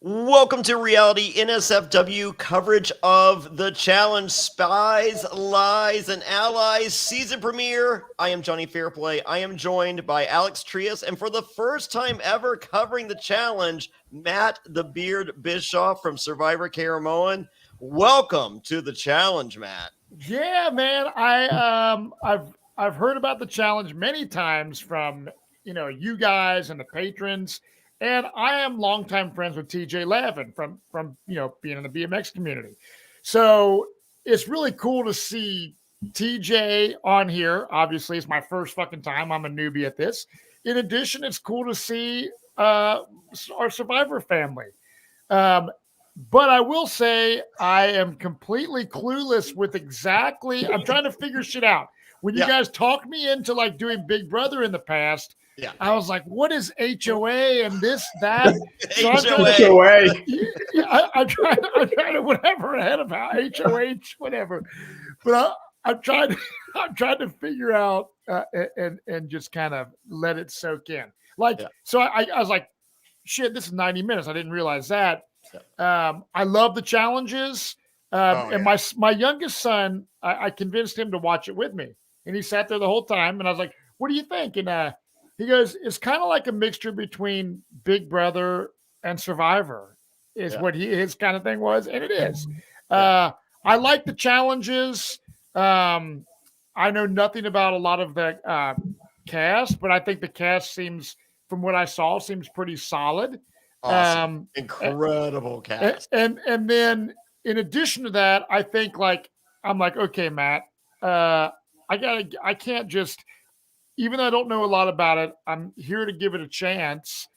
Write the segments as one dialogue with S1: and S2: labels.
S1: Welcome to Reality NSFW coverage of the challenge Spies, Lies, and Allies season premiere. I am Johnny Fairplay. I am joined by Alex Trias, and for the first time ever covering the challenge, Matt the Beard Bischoff from Survivor Caramoan. Welcome to the challenge, Matt.
S2: Yeah, man. I've heard about the challenge many times from you guys and the patrons. And I am longtime friends with TJ Lavin from being in the BMX community. So it's really cool to see TJ on here. Obviously, it's my first fucking time. I'm a newbie at this. In addition, it's cool to see our Survivor family. Um, but I will say I am completely clueless with exactly. I'm trying to figure shit out. When you guys talked me into like doing Big Brother in the past, I was like, "What is HOA and this that?" So
S3: HOA.
S2: I'm trying to whatever ahead of how HOH whatever, but I'm trying to figure out and just kind of let it soak in. So I was like, "Shit, this is 90 minutes." I didn't realize that. I love the challenges. And my youngest son, I convinced him to watch it with me. And he sat there the whole time. And I was like, "What do you think?" And he goes, "It's kind of like a mixture between Big Brother and Survivor," is what his kind of thing was. And it is. I like the challenges. I know nothing about a lot of the cast, but I think the cast seems, from what I saw, seems pretty solid.
S1: Awesome. Incredible cast.
S2: And then in addition to that, I think I'm like, okay, Matt, I can't just, even though I don't know a lot about it, I'm here to give it a chance.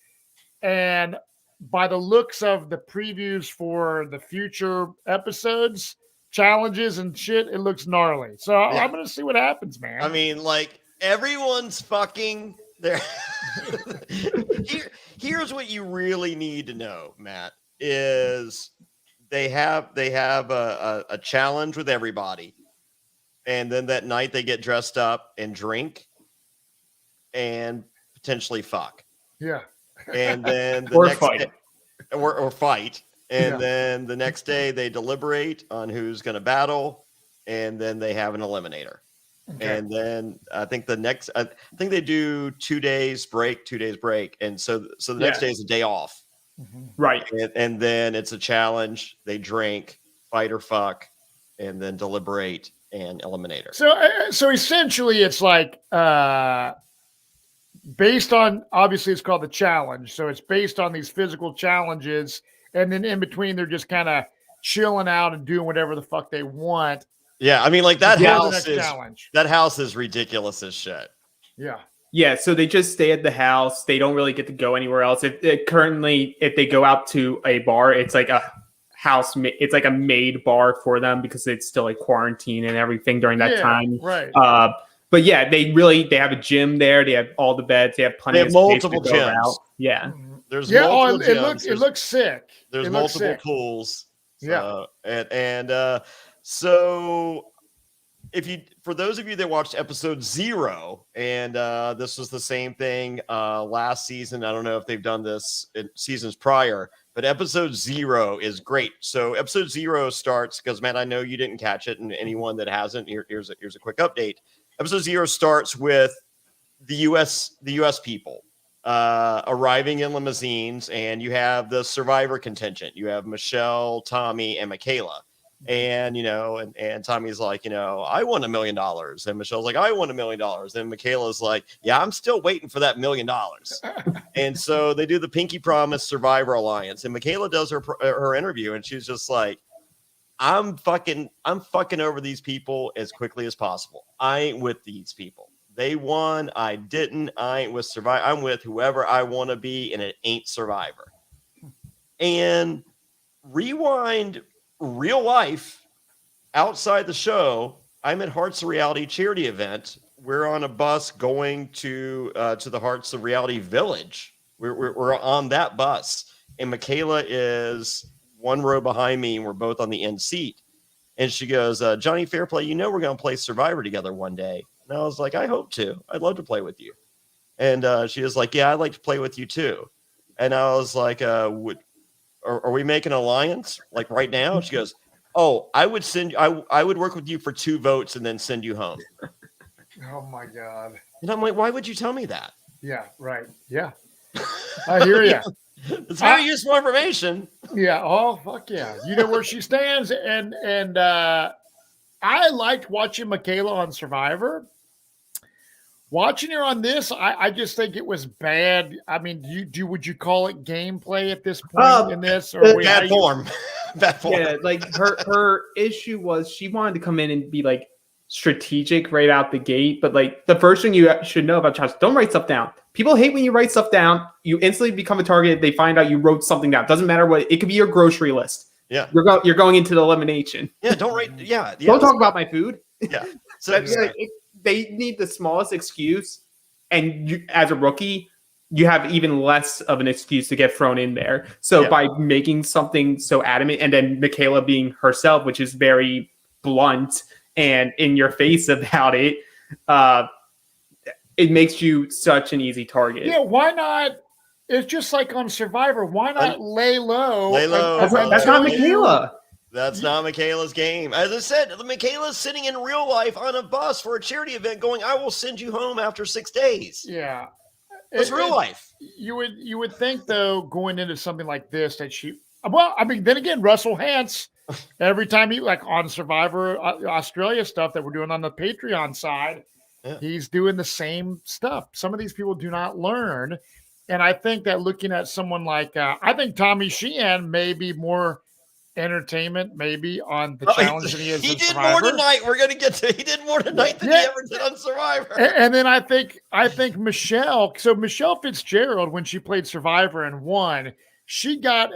S2: And by the looks of the previews for the future episodes, challenges and shit, it looks gnarly. So I'm going to see what happens, man.
S1: I mean, like, everyone's fucking there. Here's what you really need to know, Matt, is they have a challenge with everybody. And then that night they get dressed up and drink and potentially fuck.
S2: Yeah.
S1: And then the
S3: or
S1: next
S3: fight.
S1: Day, or fight. And then the next day they deliberate on who's going to battle. And then they have an eliminator. Okay. And then I think they do 2 days break. And so the next day is a day off.
S3: Mm-hmm. Right.
S1: And then it's a challenge. They drink, fight or fuck, and then deliberate and eliminator.
S2: So essentially it's like, based on, obviously it's called the challenge. So it's based on these physical challenges. And then in between, they're just kind of chilling out and doing whatever the fuck they want.
S1: Yeah, I mean, like that house is ridiculous as shit.
S2: Yeah.
S3: Yeah, so they just stay at the house. They don't really get to go anywhere else. If they go out to a bar, it's like a house. It's like a made bar for them because it's still like quarantine and everything during that time.
S2: Right.
S3: But yeah, they have a gym there. They have all the beds. They have plenty of
S1: multiple
S3: space to go
S1: gyms.
S3: out. Yeah.
S1: There's multiple gyms.
S2: It looks sick.
S1: There's multiple pools. So for those of you that watched episode 0, and this was the same thing last season. I don't know if they've done this in seasons prior, but episode 0 is great. So episode 0 starts, because Matt, I know you didn't catch it, and anyone that hasn't, here's a quick update. Episode 0 starts with the U.S. people arriving in limousines, and you have the Survivor contingent. You have Michelle, Tommy, and Michaela. And, and Tommy's like, I won $1 million. And Michelle's like, I won $1 million. And Michaela's like, yeah, I'm still waiting for that $1 million. And so they do the Pinky Promise Survivor Alliance. And Michaela does her interview, and she's just like, I'm fucking over these people as quickly as possible. I ain't with these people. They won. I didn't. I ain't with Survivor. I'm with whoever I want to be, and it ain't Survivor. And rewind real life outside the show. I'm at Hearts of Reality charity event. We're on a bus going to the Hearts of Reality village. We're on that bus, and Michaela is one row behind me, and we're both on the end seat. And she goes, Johnny Fairplay, we're going to play Survivor together one day. And I was like, I hope to. I'd love to play with you. And she was like, yeah, I'd like to play with you too. And I was like, are we making an alliance like right now? She goes, oh, I would work with you for 2 votes and then send you home.
S2: Oh my God.
S1: And I'm like, why would you tell me that?
S2: Yeah, right. Yeah. I hear you.
S1: It's very useful information.
S2: Yeah. Oh, fuck yeah. You know where she stands. And I liked watching Michaela on Survivor. Watching her on this, I just think it was bad. I mean, would you call it gameplay at this point in this? Or
S1: bad form. Bad form.
S3: Yeah, like her issue was she wanted to come in and be like strategic right out the gate. But like the first thing you should know about challenges, don't write stuff down. People hate when you write stuff down. You instantly become a target. They find out you wrote something down. Doesn't matter what. It could be your grocery list.
S1: Yeah,
S3: you're going into the elimination.
S1: Yeah, don't write. Yeah,
S3: don't talk about my food.
S1: Yeah,
S3: so they need the smallest excuse, and you, as a rookie, you have even less of an excuse to get thrown in there. So by making something so adamant, and then Michaela being herself, which is very blunt and in your face about it, it makes you such an easy target.
S2: Yeah, why not? It's just like on Survivor. Why not lay low?
S1: Lay low.
S3: That's not Michaela.
S1: That's not Michaela's game. As I said, Michaela's sitting in real life on a bus for a charity event going, I will send you home after 6 days.
S2: Yeah.
S1: It's real life.
S2: You would think, though, going into something like this, that then again, Russell Hantz, every time he, like on Survivor Australia stuff that we're doing on the Patreon side, he's doing the same stuff. Some of these people do not learn. And I think that looking at someone like, I think Tommy Sheehan may be more entertainment maybe on the challenge than he is
S1: he
S2: in
S1: did
S2: Survivor.
S1: More tonight. We're going to get to he did more tonight than he ever did on Survivor.
S2: And then I think Michelle, so Michelle Fitzgerald, when she played Survivor and won, she got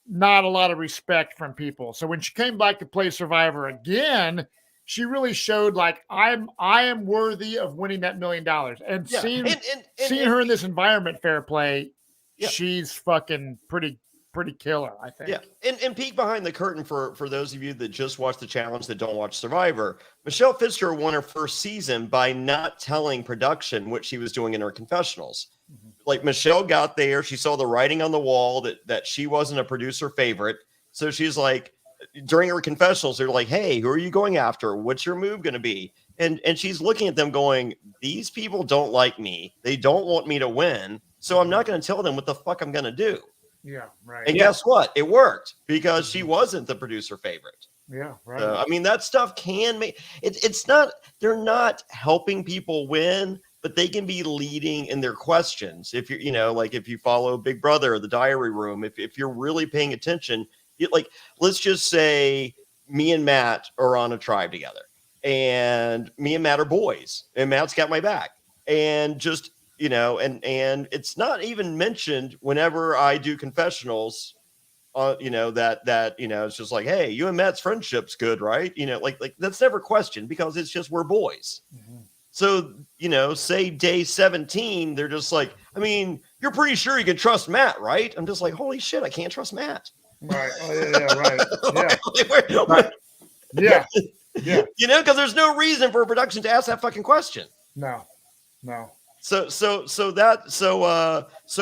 S2: not a lot of respect from people. So when she came back to play Survivor again, she really showed like I am worthy of winning that $1 million. And seeing her in this environment fair play, she's fucking pretty killer, I think.
S1: Yeah, and peek behind the curtain for those of you that just watch the challenge that don't watch Survivor. Michelle Fitzgerald won her first season by not telling production what she was doing in her confessionals. Mm-hmm. Like Michelle got there, she saw the writing on the wall that she wasn't a producer favorite. So she's like, during her confessionals, they're like, hey, who are you going after? What's your move going to be? And she's looking at them going, these people don't like me. They don't want me to win. So I'm not going to tell them what the fuck I'm going to do.
S2: Yeah, right.
S1: And guess what? It worked because she wasn't the producer favorite.
S2: Yeah, right.
S1: So, I mean, that stuff can make it's not, they're not helping people win, but they can be leading in their questions. If you're, like if you follow Big Brother or the Diary Room, if you're really paying attention, let's just say me and Matt are on a tribe together and me and Matt are boys and Matt's got my back and just, and it's not even mentioned whenever I do confessionals, it's just like, hey, you and Matt's friendship's good, right? Like that's never questioned because it's just we're boys. Mm-hmm. So, say day 17, they're just like, I mean, you're pretty sure you can trust Matt, right? I'm just like, holy shit, I can't trust Matt.
S2: Right. Oh, yeah, right. Yeah.
S1: Right.
S2: Yeah. Yeah.
S1: Because there's no reason for a production to ask that fucking question.
S2: No.
S1: So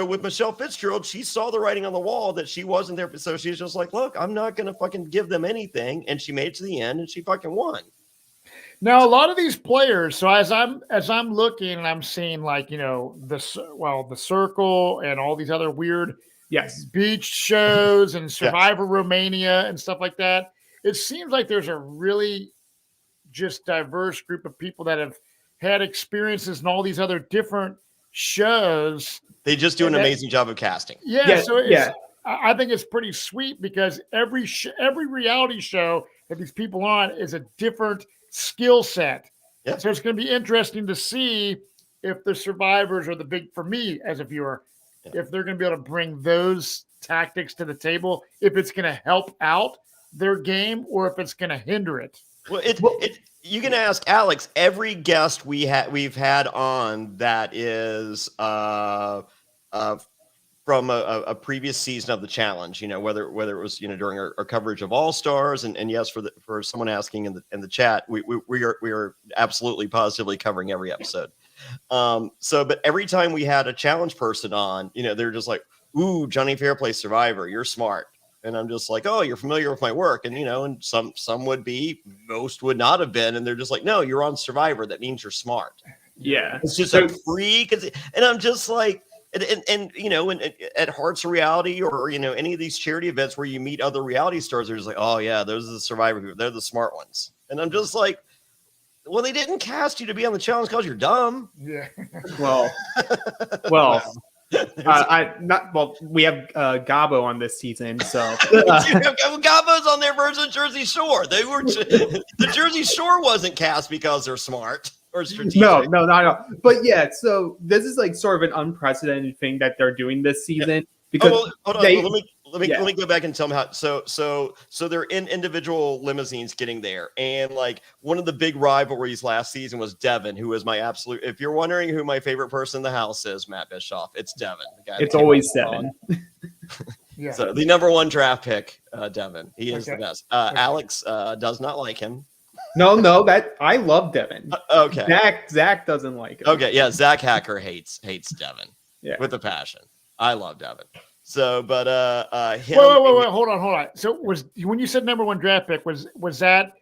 S1: with Michelle Fitzgerald, she saw the writing on the wall that she wasn't there. So she's just like, look, I'm not going to fucking give them anything. And she made it to the end and she fucking won.
S2: Now, a lot of these players, so as I'm looking and I'm seeing like, the Circle and all these other weird beach shows and Survivor Romania and stuff like that, it seems like there's a really just diverse group of people that have had experiences in all these other different shows.
S1: They just do an amazing job of casting.
S2: Yeah. I think it's pretty sweet because every reality show that these people on is a different skill set.
S1: Yeah.
S2: So it's going to be interesting to see if the survivors or for me as a viewer, if they're going to be able to bring those tactics to the table, if it's going to help out their game or if it's going to hinder it.
S1: Well, you can ask Alex. Every guest we've had on that is from a previous season of the challenge. Whether it was to our coverage of All Stars and yes, for someone asking in the chat, we are absolutely positively covering every episode. But every time we had a challenge person on, they're just like, ooh, Johnny Fairplay Survivor, you're smart. And I'm just like, oh, you're familiar with my work. And, and some would be, most would not have been. And they're just like, no, you're on Survivor. That means you're smart.
S3: Yeah.
S1: It's just a freak. And I'm just like, and at Hearts of Reality or, any of these charity events where you meet other reality stars, they're just like, oh, yeah, those are the Survivor people. They're the smart ones. And I'm just like, well, they didn't cast you to be on the challenge because you're dumb.
S2: Yeah.
S3: Well, we have Gabo on this season, so
S1: Gabo's on their version of Jersey Shore. The Jersey Shore wasn't cast because they're smart or strategic.
S3: No, not at all. But yeah, so this is like sort of an unprecedented thing that they're doing this season because
S1: hold on. Let me go back and tell them how. So they're in individual limousines getting there, and like one of the big rivalries last season was Devin, who is my absolute. If you're wondering who my favorite person in the house is, Matt Bischoff, it's Devin. The guy
S3: it's always Devin.
S2: Yeah.
S1: So the number one draft pick, Devin. He is the best. Alex does not like him.
S3: No, that I love Devin.
S1: Okay.
S3: Zach doesn't like him.
S1: Okay, yeah. Zach Hacker hates Devin.
S3: Yeah.
S1: With a passion. I love Devin. So, but
S2: wait, hold on. So when you said number one draft pick, was that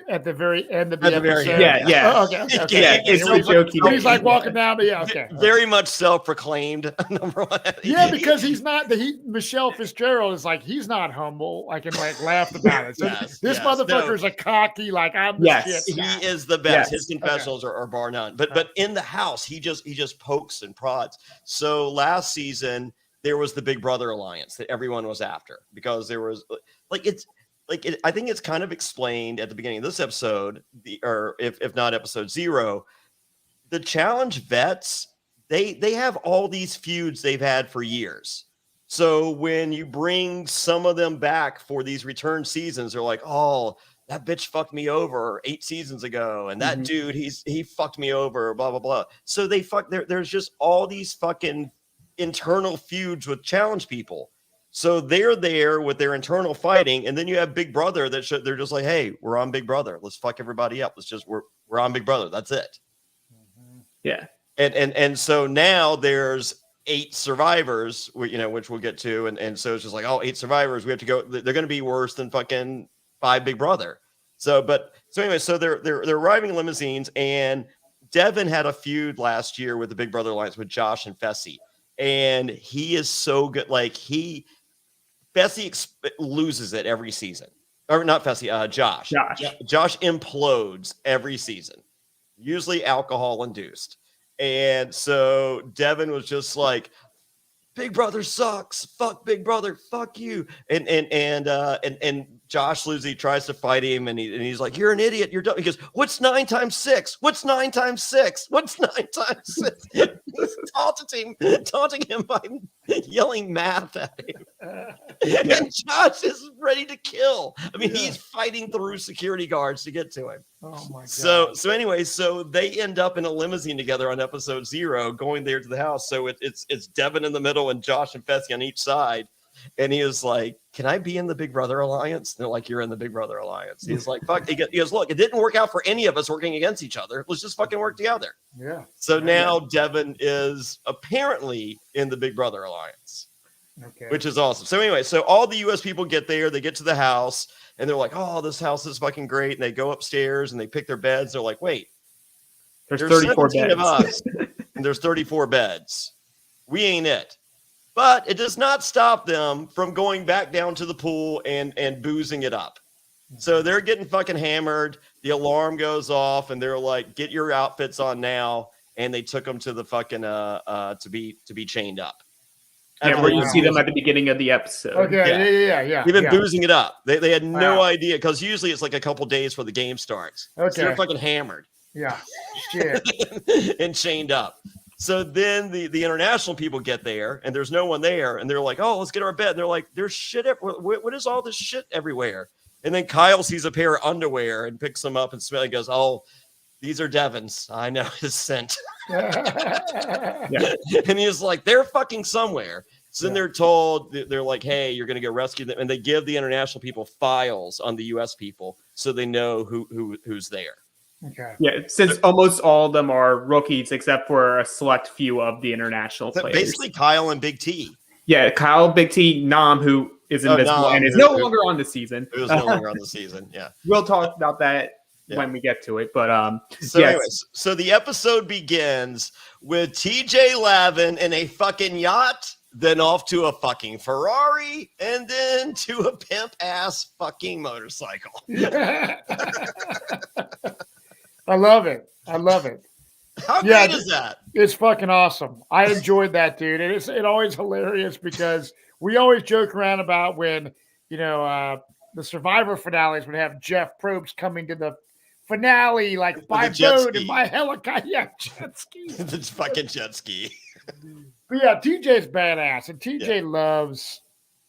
S2: at the very end of the episode?
S3: Yeah.
S2: Oh, okay.
S3: Yeah, it's a jokey.
S2: He's like walking down. Yeah, okay.
S1: Very much self-proclaimed number one.
S2: Yeah, because he's not. Michelle Fitzgerald is like he's not humble. I can like laugh about it. So this motherfucker is a cocky like I'm the shit.
S1: He is the best. His confessionals are bar none. But in the house, he just pokes and prods. So last season there was the Big Brother alliance that everyone was after because there was I think it's kind of explained at the beginning of this episode, or if not episode 0, the challenge vets, they have all these feuds they've had for years. So when you bring some of them back for these return seasons, they're like, oh, that bitch fucked me over 8 seasons ago. And that dude, he fucked me over, blah, blah, blah. So there's just all these fucking internal feuds with challenge people. So they're there with their internal fighting, and then you have Big Brother they're just like, hey, we're on Big Brother. Let's fuck everybody up. We're on Big Brother. That's it.
S3: Yeah.
S1: And so now there's 8 survivors, which we'll get to, and so it's just like, oh, 8 survivors. We have to go. They're going to be worse than fucking 5 Big Brother. So anyway, so they're arriving in limousines, and Devin had a feud last year with the Big Brother Alliance with Josh and Fessy, and he is so good. Like Fessy loses it every season. Or not Fessy, Josh. Josh implodes every season, usually alcohol induced. And so Devin was just like, Big Brother sucks. Fuck Big Brother. Fuck you. And Josh loses. He tries to fight him, and he's like, "You're an idiot. You're dumb." He goes, "What's 9 times 6? What's 9 times 6? What's 9 times 6?" He's taunting him by yelling math at him. And Josh is ready to kill. I mean, he's fighting through security guards to get to him.
S2: Oh my god.
S1: So anyway, so they end up in a limousine together on episode 0, going there to the house. So it's Devin in the middle and Josh and Fessy on each side. And he was like, "Can I be in the Big Brother Alliance?" And they're like, "You're in the Big Brother Alliance." He's like, "Fuck." He goes, "Look, it didn't work out for any of us working against each other. Let's just fucking work together."
S2: Yeah.
S1: So now Devin is apparently in the Big Brother Alliance, which is awesome. So anyway, so all the U.S. people get there. They get to the house, and they're like, "Oh, this house is fucking great." And they go upstairs, and they pick their beds. They're like, "Wait,
S3: there's 34 beds
S1: of us, and there's 34 beds. We ain't it." But it does not stop them from going back down to the pool and boozing it up. So they're getting fucking hammered. The alarm goes off, and they're like, "Get your outfits on now." And they took them to the fucking to be chained up.
S3: Yeah, where you see them at the beginning of the episode.
S2: Okay, yeah.
S1: They've been boozing it up. They had no idea, because usually it's like a couple days before the game starts.
S2: Okay.
S1: So they're fucking hammered.
S2: Yeah. Shit.
S1: And chained up. So then the international people get there, and there's no one there, and they're like, "Oh, let's get our bed." And they're like, "There's shit. What is all this shit everywhere?" And then Kyle sees a pair of underwear and picks them up and smells. And goes, "Oh, these are Devin's. I know his scent." And he's like, "They're fucking somewhere." So then they're told, they're like, "Hey, you're going to go rescue them," and they give the international people files on the U.S. people so they know who's there.
S2: Okay.
S3: Yeah, since almost all of them are rookies, except for a select few of the international players.
S1: Basically, Kyle and Big T.
S3: Yeah, Kyle, Big T, Nam, who is invisible
S1: Nam,
S3: and is no longer on the season.
S1: It was no longer on the season. Yeah.
S3: We'll talk about that when we get to it. But
S1: so
S3: yes.
S1: anyways, so the episode begins with TJ Lavin in a fucking yacht, then off to a fucking Ferrari, and then to a pimp ass fucking motorcycle.
S2: Yeah. I love it.
S1: How great is that?
S2: It's fucking awesome. I enjoyed that, dude. And it's always hilarious because we always joke around about when, the Survivor finales would have Jeff Probst coming to the finale, like by boat and by helicopter. Yeah, jet ski.
S1: It's fucking jet ski.
S2: But yeah, TJ's badass. And TJ loves,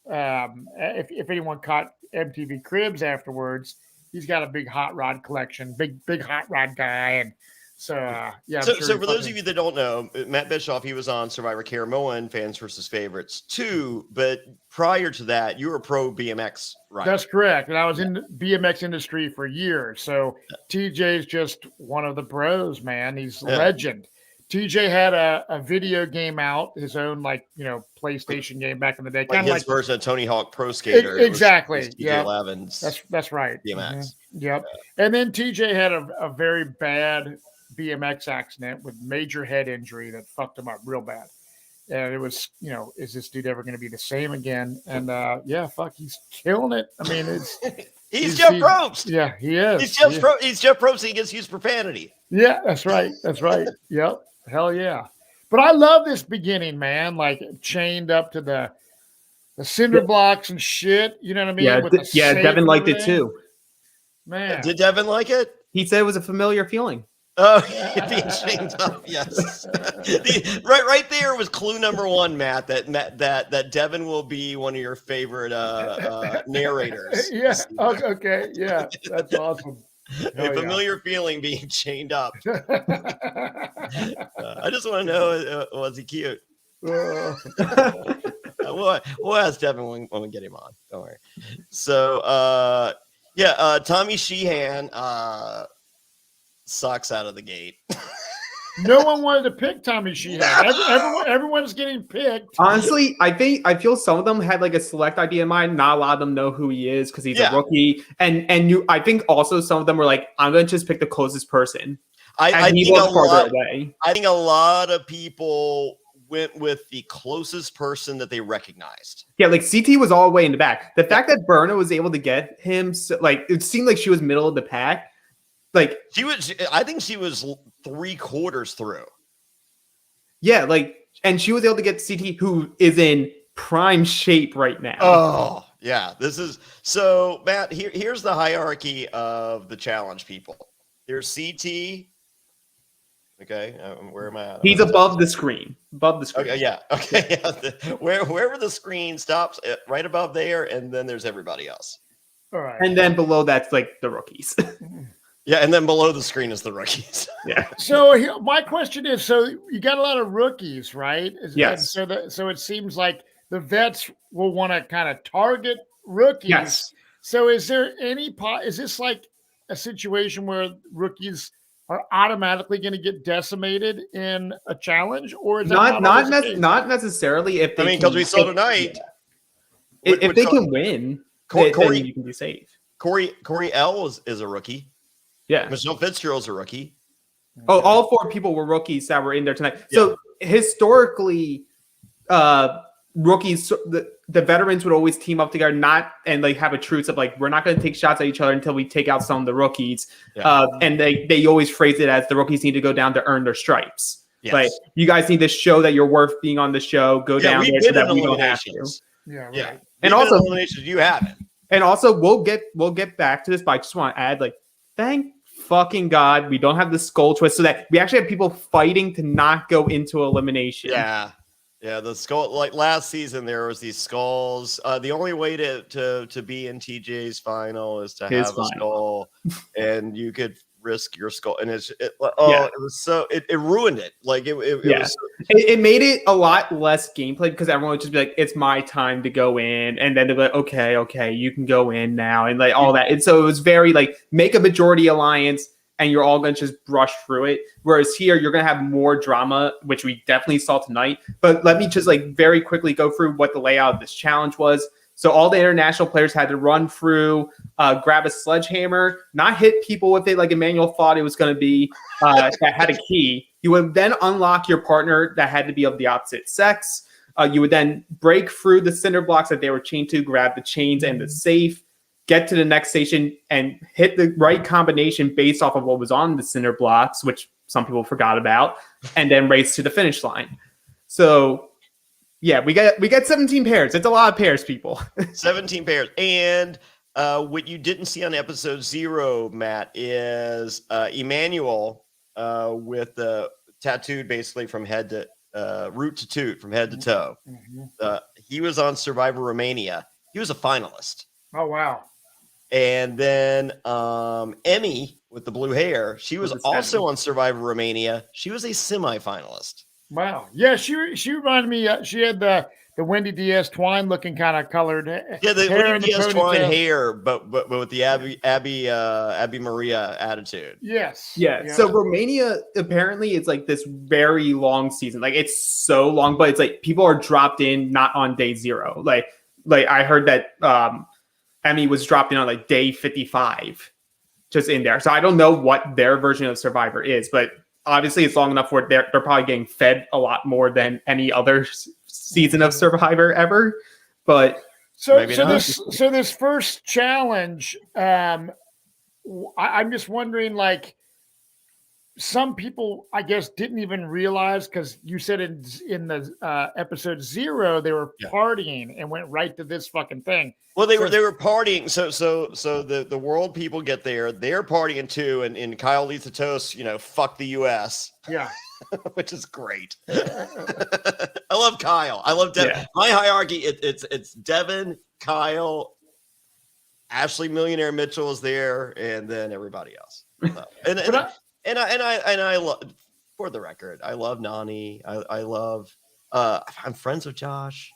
S2: if anyone caught MTV Cribs afterwards, he's got a big hot rod collection, big hot rod guy. And so, yeah.
S1: So for those of you that don't know, Matt Bischoff, he was on Survivor Caramoan, Fans versus Favorites 2. But prior to that, you were a pro BMX rider.
S2: That's correct. And I was in the BMX industry for years. So TJ's just one of the pros, man. He's a legend. TJ had a video game out, his own PlayStation game back in the day.
S1: Like his version of Tony Hawk Pro Skater.
S2: Exactly.
S1: TJ Lavin's.
S2: That's right.
S1: BMX.
S2: Mm-hmm. Yep. And then TJ had a very bad BMX accident with major head injury that fucked him up real bad. And it was, is this dude ever going to be the same again? And he's killing it. I mean,
S1: he's Jeff Probst.
S2: Yeah, he is.
S1: He's Jeff Probst. He gets used profanity.
S2: Yeah, that's right. Yep. Hell yeah. But I love this beginning, man. Like chained up to the cinder blocks and shit. You know what I mean?
S3: Yeah, Devin liked it too.
S2: Man.
S1: Did Devin like it?
S3: He said it was a familiar feeling.
S1: Oh, being chained up, yes. Right there was clue number one, Matt. That Devin will be one of your favorite narrators.
S2: Yeah. Okay. Yeah, that's awesome.
S1: A familiar feeling being chained up. I just want to know, was he cute? We'll ask Devin when we get him on. Don't worry. So, Tommy Sheehan sucks out of the gate.
S2: No one wanted to pick Tommy Sheehan. Everyone's getting picked.
S3: Honestly, I feel some of them had like a select idea in mind. Not a lot of them know who he is because he's a rookie. And I think also some of them were like, I'm going to just pick the closest person. I think
S1: a lot of people went with the closest person that they recognized.
S3: Yeah, like CT was all the way in the back. The fact that Berna was able to get him, it seemed like she was middle of the pack. Like
S1: I think she was 3/4 through.
S3: Yeah, and she was able to get CT, who is in prime shape right now.
S1: Oh, yeah. This is so, Matt. Here's the hierarchy of the challenge people. There's CT. Okay, where am I at?
S3: He's above the screen.
S1: Okay, yeah. Okay, yeah. Wherever the screen stops, right above there, and then there's everybody else.
S2: All right.
S3: And then below that's like the rookies.
S1: Yeah, and then below the screen is the rookies.
S3: Yeah.
S2: So my question is: so you got a lot of rookies, right?
S3: Yes.
S2: So it seems like the vets will want to kind of target rookies.
S3: Yes.
S2: So is there is this like a situation where rookies are automatically going to get decimated in a challenge, or is that
S3: not necessarily if they
S1: because we saw tonight.
S3: Yeah. If they can win, then you can be safe.
S1: Corey L is a rookie.
S3: Yeah.
S1: Michelle Fitzgerald's a rookie.
S3: Oh, all 4 people were rookies that were in there tonight. Yeah. So historically, rookies, the veterans would always team up together, and have a truce of we're not going to take shots at each other until we take out some of the rookies. Yeah. And they always phrase it as the rookies need to go down to earn their stripes. Yes. Like you guys need to show that you're worth being on the show. Go down there so that we don't have to.
S2: Yeah. Right.
S1: Yeah.
S3: And also
S1: eliminations, you haven't.
S3: And also we'll get back to this, but I just want to add thank fucking God we don't have the skull twist so that we actually have people fighting to not go into elimination.
S1: Yeah. Yeah, the skull, last season there was these skulls. The only way to be in TJ's final is to have a skull, and you could risk your skull. And it was so it ruined it.
S3: It made it a lot less gameplay because everyone would just be like, "It's my time to go in," and then they're like, "Okay, you can go in now," and all that. And so it was very make a majority alliance, and you're all going to just brush through it. Whereas here, you're going to have more drama, which we definitely saw tonight. But let me just like very quickly go through what the layout of this challenge was. So all the international players had to run through, grab a sledgehammer, not hit people with it like Emmanuel thought it was going to be, that had a key. You would then unlock your partner that had to be of the opposite sex. You would then break through the cinder blocks that they were chained to, grab the chains and the safe, get to the next station, and hit the right combination based off of what was on the cinder blocks, which some people forgot about, and then race to the finish line. So... yeah, we got 17 pairs. It's a lot of pairs, people.
S1: 17 pairs. And what you didn't see on episode 0, Matt, is Emmanuel with the tattooed basically from head to root to toot, from head to toe. He was on Survivor Romania. He was a finalist.
S2: Oh, wow.
S1: And then Emmy with the blue hair, she was also on Survivor Romania. She was a semi-finalist.
S2: Wow. Yeah, she reminded me. She had the Wendy Diaz twine looking kind of colored.
S1: Yeah, the Wendy Diaz twine hair, but with the Abby Maria attitude.
S2: Yes.
S3: Yeah. So Romania apparently it's like this very long season. Like it's so long, but it's like people are dropped in not on day 0. Like I heard that Emmy was dropped in on like day 55, just in there. So I don't know what their version of Survivor is, but. Obviously, it's long enough where they're probably getting fed a lot more than any other season of Survivor ever. But
S2: this first challenge, I'm just wondering, like, some people, I guess, didn't even realize, because you said in the episode 0 they were partying and went right to this fucking thing.
S1: Well, they were partying. So the world people get there, they're partying too, and Kyle leads the toast. Fuck the U.S.
S2: Yeah,
S1: which is great. I love Kyle. I love Devin. Yeah. My hierarchy, it's Devin, Kyle, Ashley Millionaire Mitchell is there, and then everybody else. And I love, for the record, I love Nani. I love. I'm friends with Josh.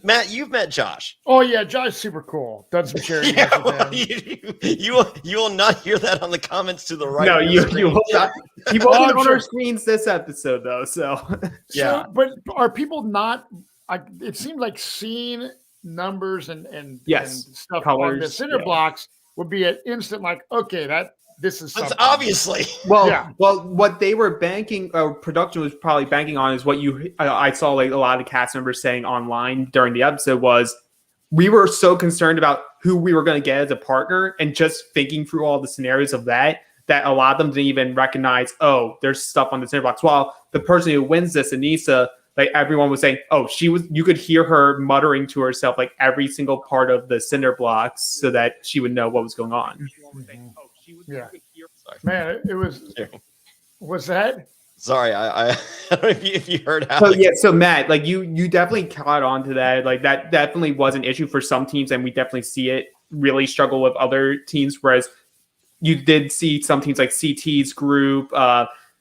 S1: Matt, you've met Josh.
S2: Oh yeah, Josh is super cool. Done some sharing.
S1: Yeah, well, you will not hear that on the comments to the right.
S3: No, you will not. He won't on our screens this episode though. So
S2: yeah, but are people not? It seems like seeing numbers and stuff colors, on the cinder blocks would be an instant like, okay, this is something.
S1: That's obviously.
S3: Well, what they were banking, production was probably banking on is what I saw like a lot of cast members saying online during the episode was, we were so concerned about who we were going to get as a partner and just thinking through all the scenarios of that a lot of them didn't even recognize, oh, there's stuff on the cinder blocks. While the person who wins this, Anissa, like everyone was saying, oh, you could hear her muttering to herself like every single part of the cinder blocks so that she would know what was going on.
S2: Yeah, man, it was. What's that?
S1: Sorry, I don't know if you heard how.
S3: So Matt, like you definitely caught on to that. Like that definitely was an issue for some teams, and we definitely see it really struggle with other teams. Whereas you did see some teams like CT's group,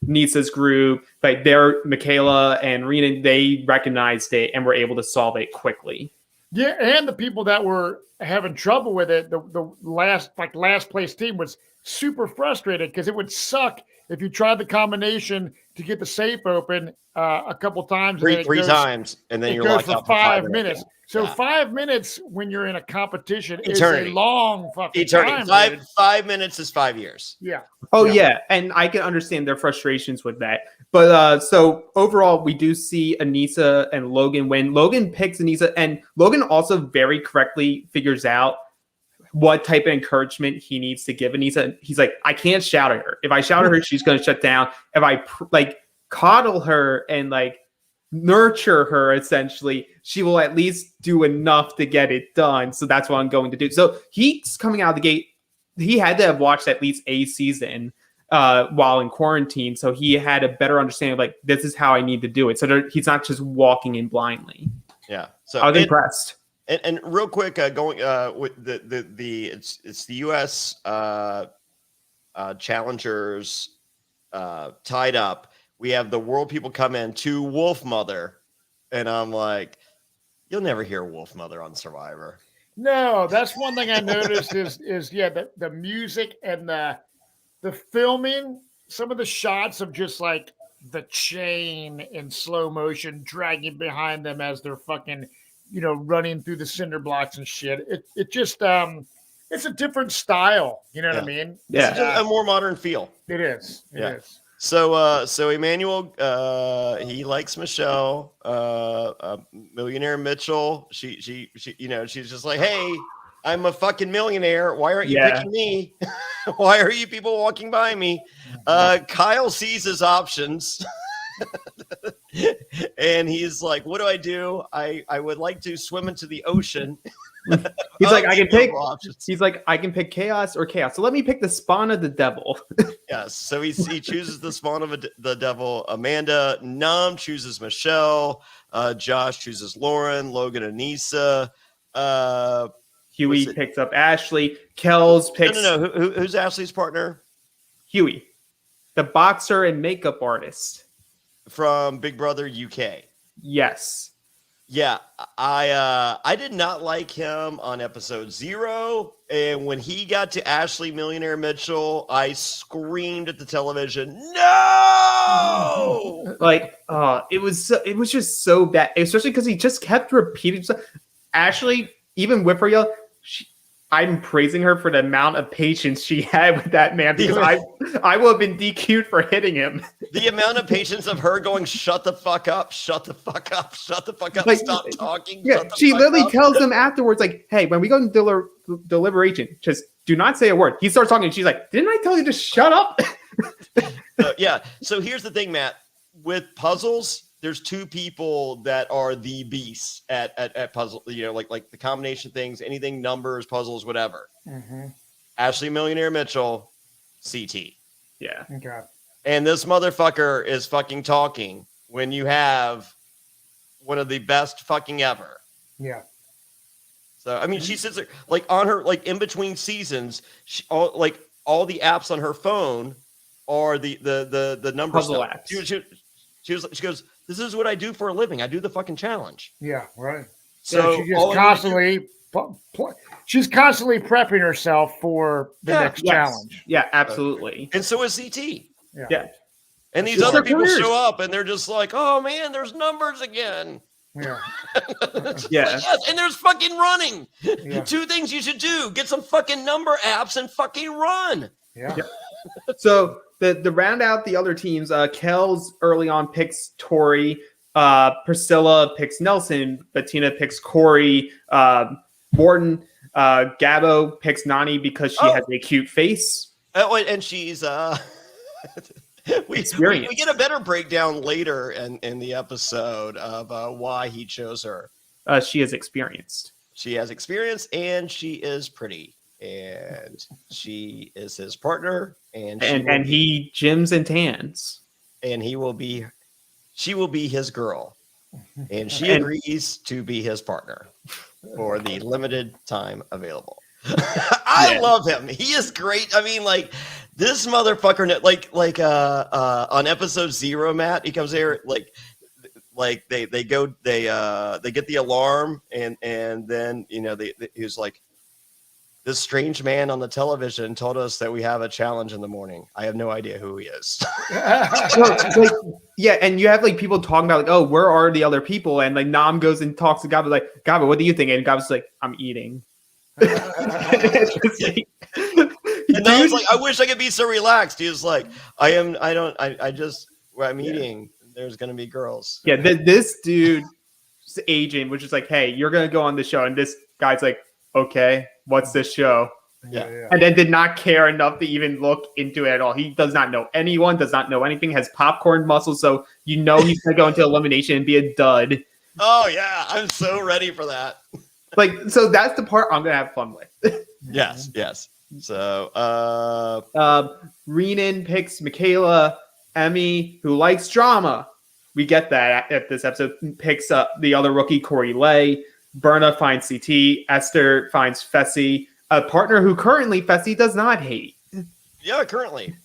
S3: Nisa's group, like Michaela and Rena, they recognized it and were able to solve it quickly.
S2: Yeah, and the people that were having trouble with it, the last place team was super frustrated because it would suck if you tried the combination to get the safe open a couple times.
S1: Three times, and then you're locked out for 5 minutes.
S2: So 5 minutes when you're in a competition is a long fucking time.
S1: 5 minutes is 5 years.
S2: Yeah.
S3: Oh yeah, and I can understand their frustrations with that. But so overall, we do see Anissa and Logan win. Logan picks Anissa, and Logan also very correctly figures out what type of encouragement he needs to give Anissa. He's like, I can't shout at her. If I shout at her, she's going to shut down. If I coddle her and like nurture her, essentially, she will at least do enough to get it done. So that's what I'm going to do. So he's coming out of the gate. He had to have watched at least a season while in quarantine. So he had a better understanding of like, this is how I need to do it. So he's not just walking in blindly.
S1: Yeah. So
S3: I was impressed.
S1: And real quick, going with it's the U.S. challengers tied up. We have the world people come in to Wolf Mother, and I'm like, you'll never hear Wolf Mother on Survivor.
S2: No, that's one thing I noticed is the music and the the filming, some of the shots of just like the chain in slow motion dragging behind them as they're fucking, running through the cinder blocks and shit. It just it's a different style. You know what I mean?
S3: Yeah.
S1: It's just a more modern feel.
S2: It is. It is.
S1: So Emmanuel, he likes Michelle, millionaire Mitchell. She, she's just like, hey, I'm a fucking millionaire. Why aren't you picking me? Why are you people walking by me? Kyle sees his options. And he's like, what do? I would like to swim into the ocean.
S3: He's like, I can pick. He's like, I can pick chaos or chaos. So let me pick the spawn of the devil.
S1: Yes. So he chooses the spawn of the devil. Amanda Num chooses Michelle. Josh chooses Lauren. Logan Anissa.
S3: Huey picks up Ashley. Kells picks.
S1: No. Who's Ashley's partner?
S3: Huey, the boxer and makeup artist
S1: from Big Brother UK.
S3: Yes.
S1: Yeah, I did not like him on episode 0, and when he got to Ashley Millionaire Mitchell, I screamed at the television, no!
S3: Like, it was just so bad, especially because he just kept repeating stuff. Ashley, even with her yell, I'm praising her for the amount of patience she had with that man, because I will have been DQ'd for hitting him.
S1: The amount of patience of her going, shut the fuck up, shut the fuck up, shut the fuck up,
S3: like,
S1: stop talking.
S3: Yeah, she literally tells them afterwards, like, hey, when we go to deliberation, just do not say a word. He starts talking, and she's like, didn't I tell you to shut up?
S1: Yeah, so here's the thing, Matt. With puzzles, there's two people that are the beasts at puzzle, like the combination things, anything, numbers, puzzles, whatever.
S2: Mm-hmm.
S1: Ashley Millionaire Mitchell, CT.
S3: Yeah.
S2: Okay.
S1: And this motherfucker is fucking talking when you have one of the best fucking ever.
S2: Yeah.
S1: So, I mean, she sits there, like, on her, like, in between seasons, all the apps on her phone are the number
S3: puzzle
S1: stuff.
S3: apps.
S1: She goes, this is what I do for a living. I do the fucking challenge.
S2: Yeah, right.
S1: So
S2: she's just constantly she's constantly prepping herself for the next challenge.
S3: Yeah, absolutely.
S1: And so is CT.
S3: Yeah.
S1: And these other people show up and they're just like, oh man, there's numbers again.
S2: Yeah.
S3: Yeah.
S1: Yes, and there's fucking running.
S2: Yeah.
S1: 2 things you should do. Get some fucking number apps and fucking run.
S2: Yeah.
S3: So the round out the other teams, Kells early on picks Tori, Priscilla picks Nelson, Bettina picks Corey, Morton, Gabbo picks Nani because she has a cute face.
S1: Oh, and she's we get a better breakdown later in the episode of why he chose her.
S3: She is experienced.
S1: She has experience and she is pretty. And she is his partner, and
S3: he gyms and tans,
S1: and she will be his girl, and she agrees to be his partner for the limited time available. I love him. He is great. I mean, like, this motherfucker, like on episode 0, Matt, he comes here like they get the alarm, and then he was like, this strange man on the television told us that we have a challenge in the morning. I have no idea who he is.
S3: Yeah, and you have like people talking about like, oh, where are the other people? And like Nam goes and talks to Gabba, like, Gabba, what do you think? And Gabba's like, I'm eating.
S1: And I was like, I wish I could be so relaxed. He was like, I'm eating. There's gonna be girls.
S3: Yeah, this dude's agent was just like, hey, you're gonna go on the show, and this guy's like, okay, what's this show?
S1: Yeah.
S3: And then did not care enough to even look into it at all. He does not know anyone, does not know anything, has popcorn muscles, so he's gonna go into elimination and be a dud.
S1: Oh yeah, I'm so ready for that.
S3: Like, so that's the part I'm gonna have fun with.
S1: Yes. So
S3: Renan picks Michaela. Emmy, who likes drama. We get that at this episode, picks up the other rookie, Corey Lay. Berna finds CT. Esther finds Fessy, a partner who currently Fessy does not hate.
S1: Yeah, currently.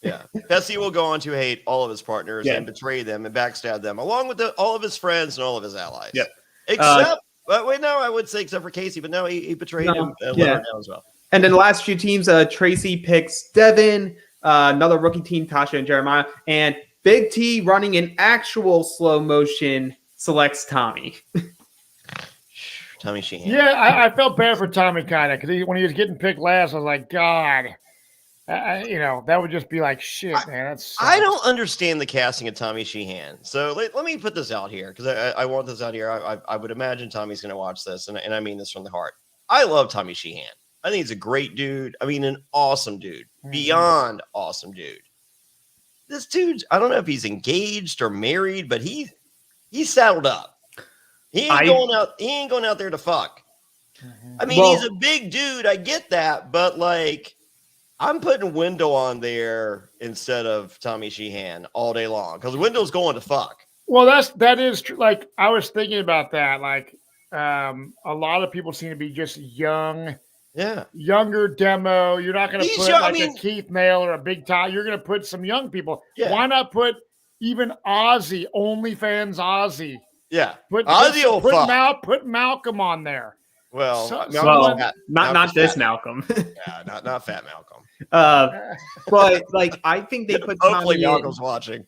S1: Yeah. Fessy will go on to hate all of his partners and betray them and backstab them, along with all of his friends and all of his allies.
S3: Yep.
S1: Except, I would say except for Casey, but no, he betrayed him and let her down as well.
S3: And then the last few teams, Tracy picks Devin. another rookie team, Tasha and Jeremiah, and Big T running in actual slow motion selects Tommy.
S1: Tommy Sheehan.
S2: Yeah, I felt bad for Tommy kind of because when he was getting picked last, I was like, God, that would just be like shit, man. That's
S1: I don't understand the casting of Tommy Sheehan. So let me put this out here because I want this out here. I would imagine Tommy's going to watch this, and I mean this from the heart. I love Tommy Sheehan. I think he's a great dude. I mean, an awesome dude, beyond awesome dude. This dude, I don't know if he's engaged or married, but he's saddled up. He ain't going out there to fuck. I mean, he's a big dude. I get that, but like, I'm putting Wendell on there instead of Tommy Sheehan all day long because Wendell's going to fuck.
S2: Well, that is true. Like, I was thinking about that. Like, a lot of people seem to be just young.
S1: Yeah.
S2: Younger demo. You're not going to put a Keith Nail or a Big Ty. You're going to put some young people.
S1: Yeah.
S2: Why not put even Ozzy, OnlyFans Ozzy?
S1: Yeah.
S2: Put Malcolm on there.
S1: Well,
S3: not this Malcolm.
S1: Yeah, not fat Malcolm.
S3: But like, I think they put
S1: hopefully
S3: Tommy
S1: Malcolm's watching.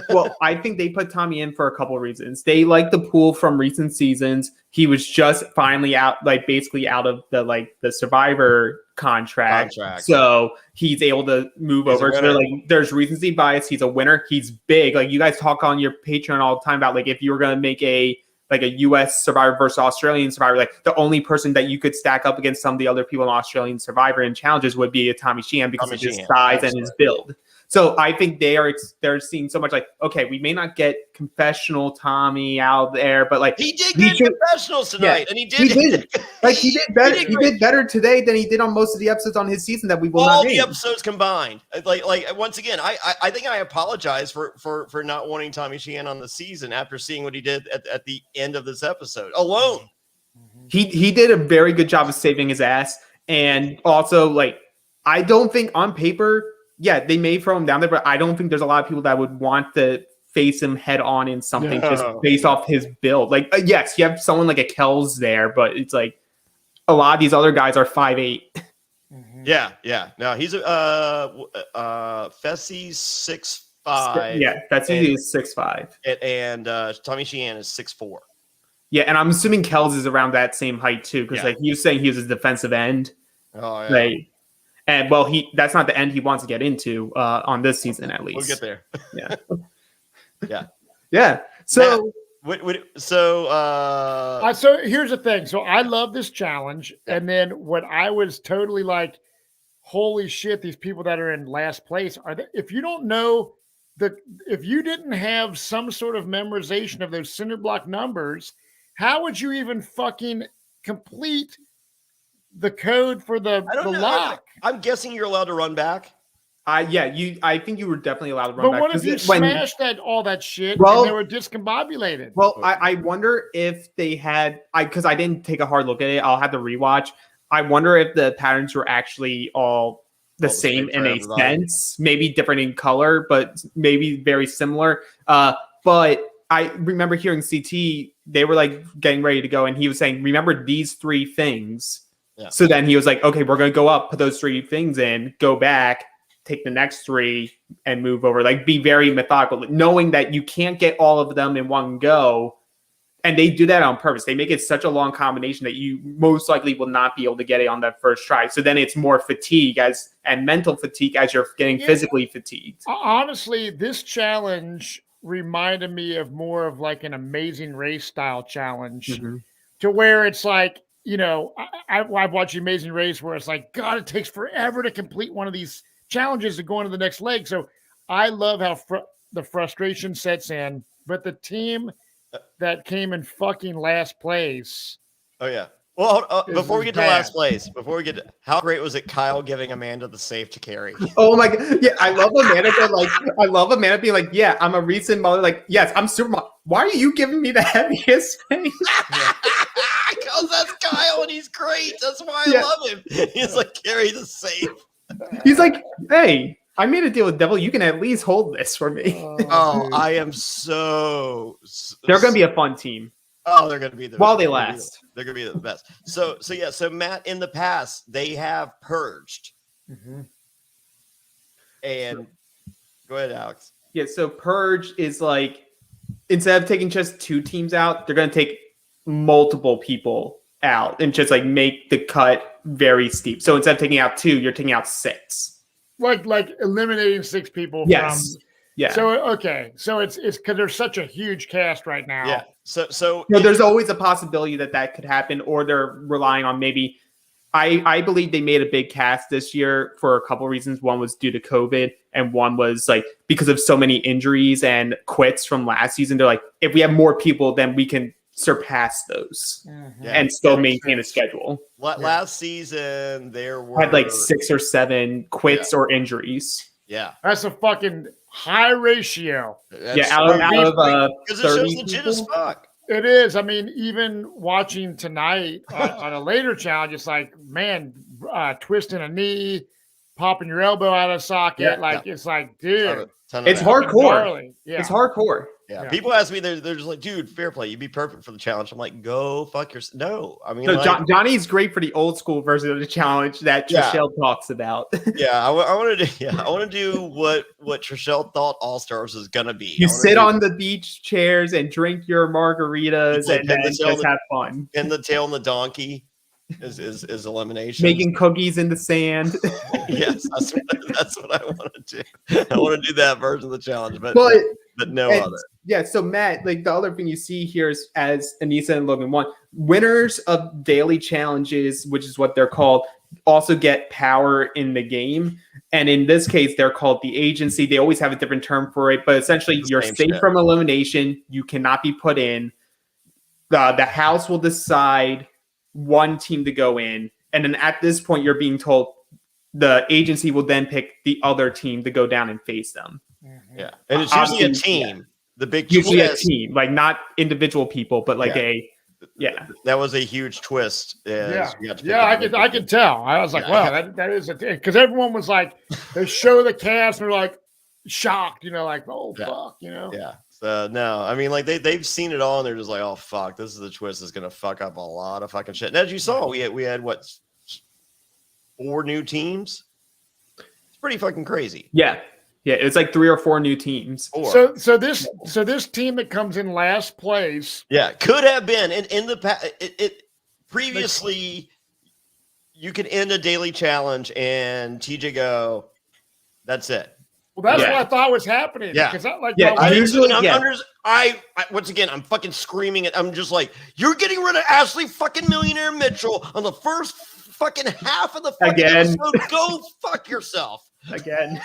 S3: Well, I think they put Tommy in for a couple of reasons. They like the pool from recent seasons. He was just finally out, like basically out of the Survivor contract. So he's able to move over. So like, there's recency bias. He's a winner. He's big. Like, you guys talk on your Patreon all the time about like, if you were going to make a U.S. Survivor versus Australian Survivor, like the only person that you could stack up against some of the other people in Australian Survivor and challenges would be a Tommy Sheehan because of his size and his build. So I think they're seeing so much like, okay, we may not get confessional Tommy out there, but like
S1: he did good confessionals tonight, and he did
S3: like he did better. He did better today than he did on most of the episodes on his season that we will not name.
S1: All the episodes combined. Like once again, I think I apologize for not wanting Tommy Sheehan on the season after seeing what he did at the end of this episode alone.
S3: He did a very good job of saving his ass, and also like I don't think on paper. Yeah, they may throw him down there, but I don't think there's a lot of people that would want to face him head on in something just based off his build. Like, yes, you have someone like a Kells there, but it's like a lot of these other guys are 5'8".
S1: Yeah. No, he's Fessie's 6'5".
S3: Yeah, Fessy is 6'5".
S1: And Tommy Sheehan is 6'4".
S3: Yeah, and I'm assuming Kells is around that same height too, because like he was saying he was a defensive end.
S1: Oh yeah.
S3: Like, and well, that's not the end he wants to get into on this season, at least.
S1: We'll get there.
S3: Yeah. So,
S2: so here's the thing. So I love this challenge, and then what I was totally like, holy shit, these people that are in last place are they? If you don't know if you didn't have some sort of memorization of those cinder block numbers, how would you even fucking complete the code for the lock?
S1: I'm guessing you're allowed to run back.
S3: I think you were definitely allowed to run back.
S2: But what if you smashed all that shit and they were discombobulated?
S3: Well, I wonder if they had because I didn't take a hard look at it. I'll have to rewatch. I wonder if the patterns were actually all the same in a sense, maybe different in color, but maybe very similar. But I remember hearing CT, they were like getting ready to go, and he was saying, remember these three things. Yeah. So then he was like, okay, we're going to go up, put those three things in, go back, take the next three and move over. Like, be very methodical, knowing that you can't get all of them in one go. And they do that on purpose. They make it such a long combination that you most likely will not be able to get it on that first try. So then it's more fatigue and mental fatigue as you're getting physically fatigued.
S2: Honestly, this challenge reminded me of more of like an Amazing Race style challenge to where it's like, I've watched Amazing Race where it's like, God, it takes forever to complete one of these challenges to go into the next leg. So I love how the frustration sets in, but the team that came in fucking last place.
S1: Oh yeah. Well, before we get to last place, how great was it Kyle giving Amanda the safe to carry?
S3: Oh my God. Yeah, I love Amanda being like, yeah, I'm a recent mother. Like, yes, I'm super mom. Why are you giving me the heaviest thing?
S1: Because that's Kyle and he's great. That's why I love him. He's like, carry the safe.
S3: He's like, hey, I made a deal with Devil. You can at least hold this for me.
S1: Oh, I am so.
S3: They're going to be a fun team.
S1: Oh, they're going to be
S3: while they last.
S1: They're going to be the best. So Matt, in the past, they have purged. And go ahead, Alex.
S3: Yeah, so Purge is like, instead of taking just 2 teams out, they're going to take multiple people out and just like make the cut very steep. So instead of taking out 2, you're taking out 6.
S2: Like eliminating 6 people
S3: Yes.
S2: from.
S3: Yeah.
S2: So okay, so it's because there's such a huge cast right now.
S1: Yeah. So
S3: there's always a possibility that could happen, or they're relying on maybe. I believe they made a big cast this year for a couple of reasons. One was due to COVID, and one was like because of so many injuries and quits from last season. They're like, if we have more people, then we can surpass those and still maintain a schedule.
S1: Last season there were
S3: Had like 6 or 7 quits or injuries.
S1: Yeah,
S2: that's a fucking high ratio.
S3: Out of
S1: because it
S3: 30
S1: shows legit as fuck.
S2: It is. I mean, even watching tonight on a later challenge, it's like, man, twisting a knee, popping your elbow out of socket. It's like, dude.
S3: It's hardcore.
S2: Yeah.
S3: It's hardcore.
S1: Yeah. People ask me, they're just like, dude, fair play. You'd be perfect for the challenge. I'm like, go fuck yourself. No. I mean,
S3: so Johnny's great for the old school version of the challenge that Trishelle talks about.
S1: I want to do what Trishelle thought All Stars is gonna be.
S3: You sit on the beach chairs and drink your margaritas and then just have fun.
S1: And the tail on the donkey is elimination.
S3: Making cookies in the sand.
S1: Yes, that's what I want to do. I want to do that version of the challenge, but no other.
S3: Yeah, so Matt, like the other thing you see here is, as Anissa and Logan won, winners of daily challenges, which is what they're called, also get power in the game. And in this case, they're called the agency. They always have a different term for it, but essentially you're safe from elimination. You cannot be put in. The house will decide one team to go in. And then at this point, you're being told the agency will then pick the other team to go down and face them.
S1: Yeah. And it's usually a team. Yeah. The big
S3: usually a team, like not individual people, but like
S1: that was a huge twist.
S2: I could tell. I was like, wow, that is because everyone was like, they show the cast and they're like shocked, like, oh fuck,
S1: Yeah. So no, I mean, like they've seen it all and they're just like, oh fuck, this is the twist that's gonna fuck up a lot of fucking shit. And as you saw, we had what, 4 new teams? It's pretty fucking crazy.
S3: Yeah. Yeah, it's like 3 or 4 new teams.
S2: So this team that comes in last place,
S1: could have been in the past. It previously, you could end a daily challenge and TJ go, that's it.
S2: Well, that's what I thought was happening.
S1: Yeah,
S2: because that, like,
S1: once again, I'm fucking screaming it. I'm just like, you're getting rid of Ashley fucking Millionaire Mitchell on the first fucking half of the fucking episode. Go fuck yourself
S3: again.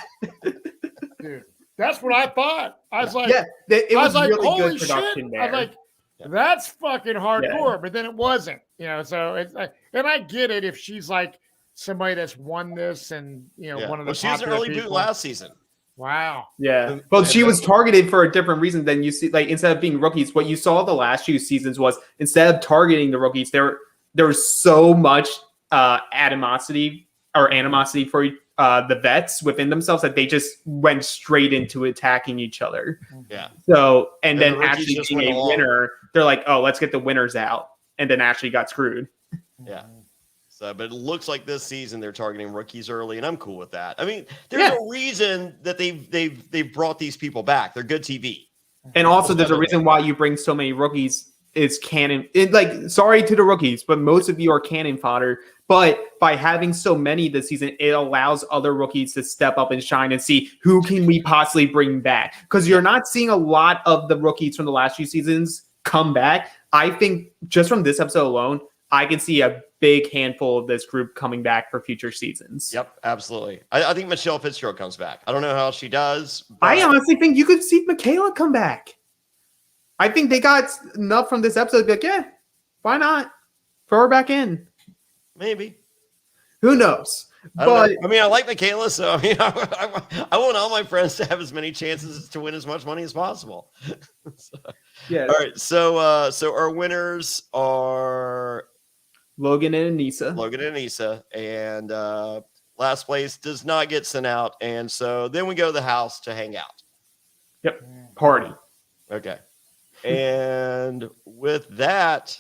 S2: Dude, that's what I thought. I was like,
S3: it was
S2: like,
S3: really
S2: holy
S3: good production
S2: shit.
S3: there.
S2: I was like, that's fucking hardcore, but then it wasn't, so it's like, and I get it if she's like somebody that's won this and, one of the
S1: she was an early boot last season.
S2: Wow.
S3: Yeah. Well, she was targeted for a different reason than you see. Like, instead of being rookies, what you saw the last 2 seasons was instead of targeting the rookies, there was so much animosity for the vets within themselves that they just went straight into attacking each other.
S1: Yeah.
S3: So, and then Ashley being a winner, they're like, oh, let's get the winners out. And then Ashley got screwed.
S1: Yeah. So, but it looks like this season they're targeting rookies early, and I'm cool with that. I mean, there's a reason that they've brought these people back. They're good TV.
S3: And also, there's a reason why you bring so many rookies. Is canon. Sorry to the rookies, but most of you are cannon fodder. But by having so many this season, it allows other rookies to step up and shine and see who can we possibly bring back. Because you're not seeing a lot of the rookies from the last few seasons come back. I think just from this episode alone, I can see a big handful of this group coming back for future seasons.
S1: Yep, absolutely. I think Michelle Fitzgerald comes back. I don't know how she does.
S3: I honestly think you could see Michaela come back. I think they got enough from this episode to be like, yeah, why not? Throw her back in.
S1: Maybe.
S3: Who knows?
S1: I like Michaela, so I mean, I want all my friends to have as many chances to win as much money as possible.
S3: Yeah.
S1: All right. So our winners are
S3: Logan and Anissa.
S1: And last place does not get sent out, and so then we go to the house to hang out.
S3: Yep. Party.
S1: Okay. And with that,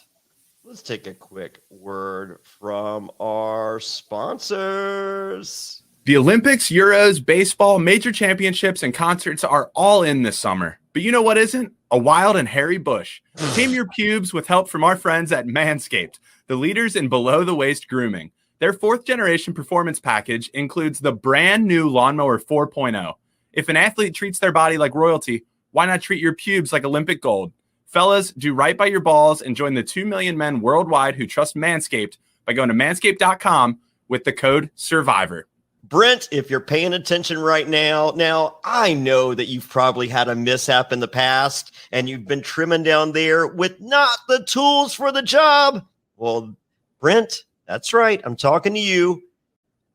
S1: let's take a quick word from our sponsors.
S4: The Olympics, Euros, baseball, major championships, and concerts are all in this summer. But you know what isn't? A wild and hairy bush. Tame your pubes with help from our friends at Manscaped, the leaders in below-the-waist grooming. Their 4th-generation performance package includes the brand new Lawnmower 4.0. If an athlete treats their body like royalty, why not treat your pubes like Olympic gold? Fellas, do right by your balls and join the 2 million men worldwide who trust Manscaped by going to manscaped.com with the code SURVIVOR.
S1: Brent, if you're paying attention right now, I know that you've probably had a mishap in the past and you've been trimming down there with not the tools for the job. Well, Brent, that's right. I'm talking to you.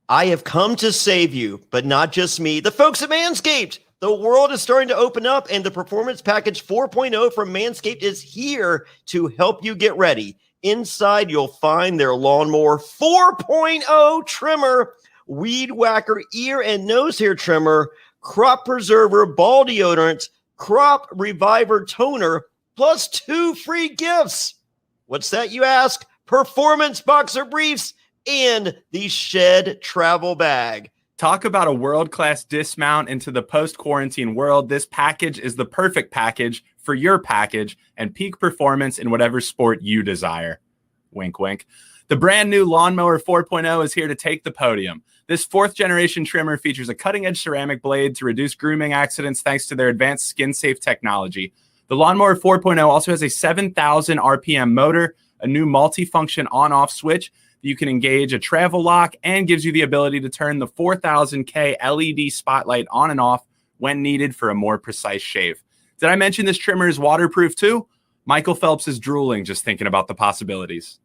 S1: I have come to save you, but not just me. The folks at Manscaped. The world is starting to open up, and the Performance Package 4.0 from Manscaped is here to help you get ready. Inside, you'll find their Lawnmower 4.0 trimmer, Weed Whacker ear and nose hair trimmer, Crop Preserver ball deodorant, Crop Reviver toner, plus 2 free gifts. What's that, you ask? Performance boxer briefs and the Shed travel bag.
S4: Talk about a world-class dismount into the post-quarantine world. This package is the perfect package for your package and peak performance in whatever sport you desire. Wink, wink. The brand new Lawnmower 4.0 is here to take the podium. This 4th-generation trimmer features a cutting-edge ceramic blade to reduce grooming accidents thanks to their advanced skin-safe technology. The Lawnmower 4.0 also has a 7,000 RPM motor, a new multi-function on-off switch, you can engage a travel lock, and gives you the ability to turn the 4000K LED spotlight on and off when needed for a more precise shave. Did I mention this trimmer is waterproof too? Michael Phelps is drooling just thinking about the possibilities.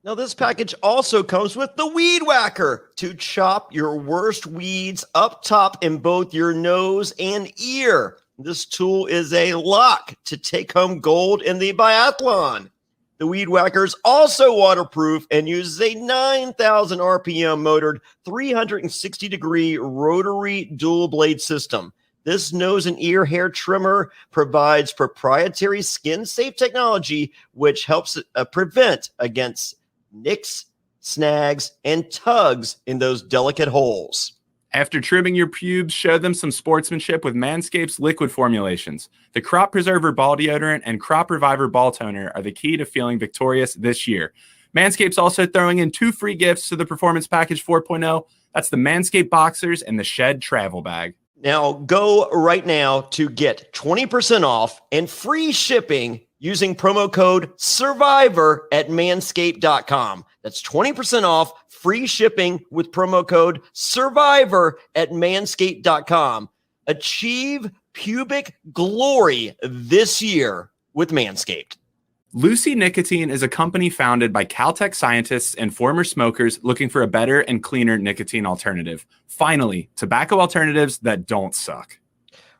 S1: Now, this package also comes with the Weed Whacker to chop your worst weeds up top in both your nose and ear. This tool is a lock to take home gold in the biathlon. The Weed Whacker is also waterproof and uses a 9,000 RPM motored 360-degree rotary dual blade system. This nose and ear hair trimmer provides proprietary skin-safe technology, which helps prevent against nicks, snags, and tugs in those delicate holes.
S4: After trimming your pubes, show them some sportsmanship with Manscaped's liquid formulations. The Crop Preserver ball deodorant and Crop Reviver ball toner are the key to feeling victorious this year. Manscaped's also throwing in 2 free gifts to the Performance Package 4.0. That's the Manscaped Boxers and the Shed travel bag.
S1: Now, go right now to get 20% off and free shipping using promo code SURVIVOR at manscaped.com. That's 20% off, free shipping with promo code SURVIVOR at manscaped.com. Achieve pubic glory this year with Manscaped.
S4: Lucy Nicotine is a company founded by Caltech scientists and former smokers looking for a better and cleaner nicotine alternative. Finally, tobacco alternatives that don't suck.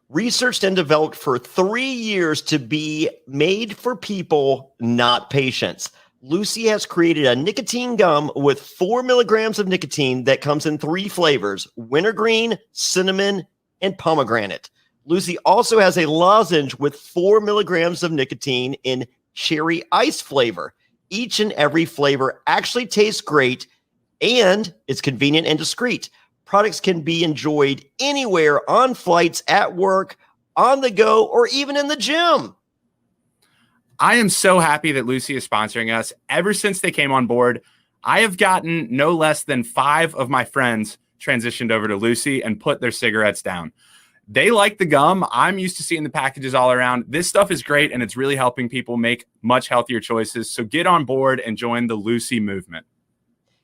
S1: Researched and developed for 3 years to be made for people, not patients. Lucy has created a nicotine gum with 4 milligrams of nicotine that comes in 3 flavors: wintergreen, cinnamon, and pomegranate. Lucy also has a lozenge with 4 milligrams of nicotine in cherry ice flavor. Each and every flavor actually tastes great, and it's convenient and discreet. Products can be enjoyed anywhere, on flights, at work, on the go, or even in the gym.
S4: I am so happy that Lucy is sponsoring us. Ever since they came on board, I have gotten no less than 5 of my friends transitioned over to Lucy and put their cigarettes down. They like the gum. I'm used to seeing the packages all around. This stuff is great, and it's really helping people make much healthier choices. So get on board and join the Lucy movement.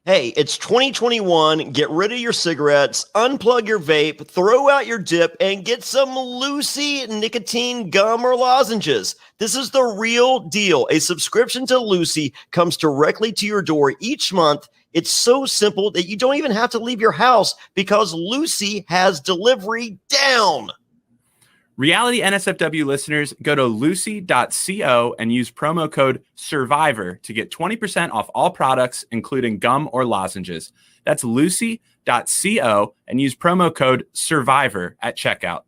S1: Hey, it's 2021. Get rid of your cigarettes, unplug your vape, throw out your dip, and get some Lucy nicotine gum or lozenges. This is the real deal. A subscription to Lucy comes directly to your door each month. It's so simple that you don't even have to leave your house because Lucy has delivery down.
S4: Reality NSFW listeners, go to lucy.co and use promo code SURVIVOR to get 20% off all products, including gum or lozenges. That's lucy.co and use promo code SURVIVOR at checkout.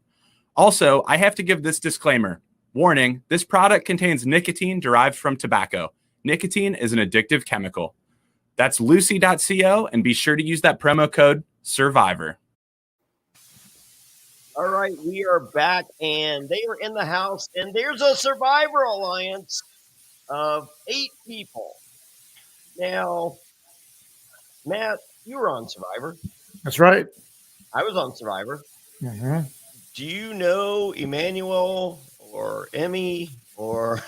S4: Also, I have to give this disclaimer. Warning, this product contains nicotine derived from tobacco. Nicotine is an addictive chemical. That's lucy.co, and be sure to use that promo code SURVIVOR.
S1: All right, we are back, and they are in the house, and there's a Survivor Alliance of 8 people. Now, Matt, you were on Survivor.
S2: That's right.
S1: I was on Survivor.
S2: Mm-hmm.
S1: Do you know Emmanuel or Emmy or?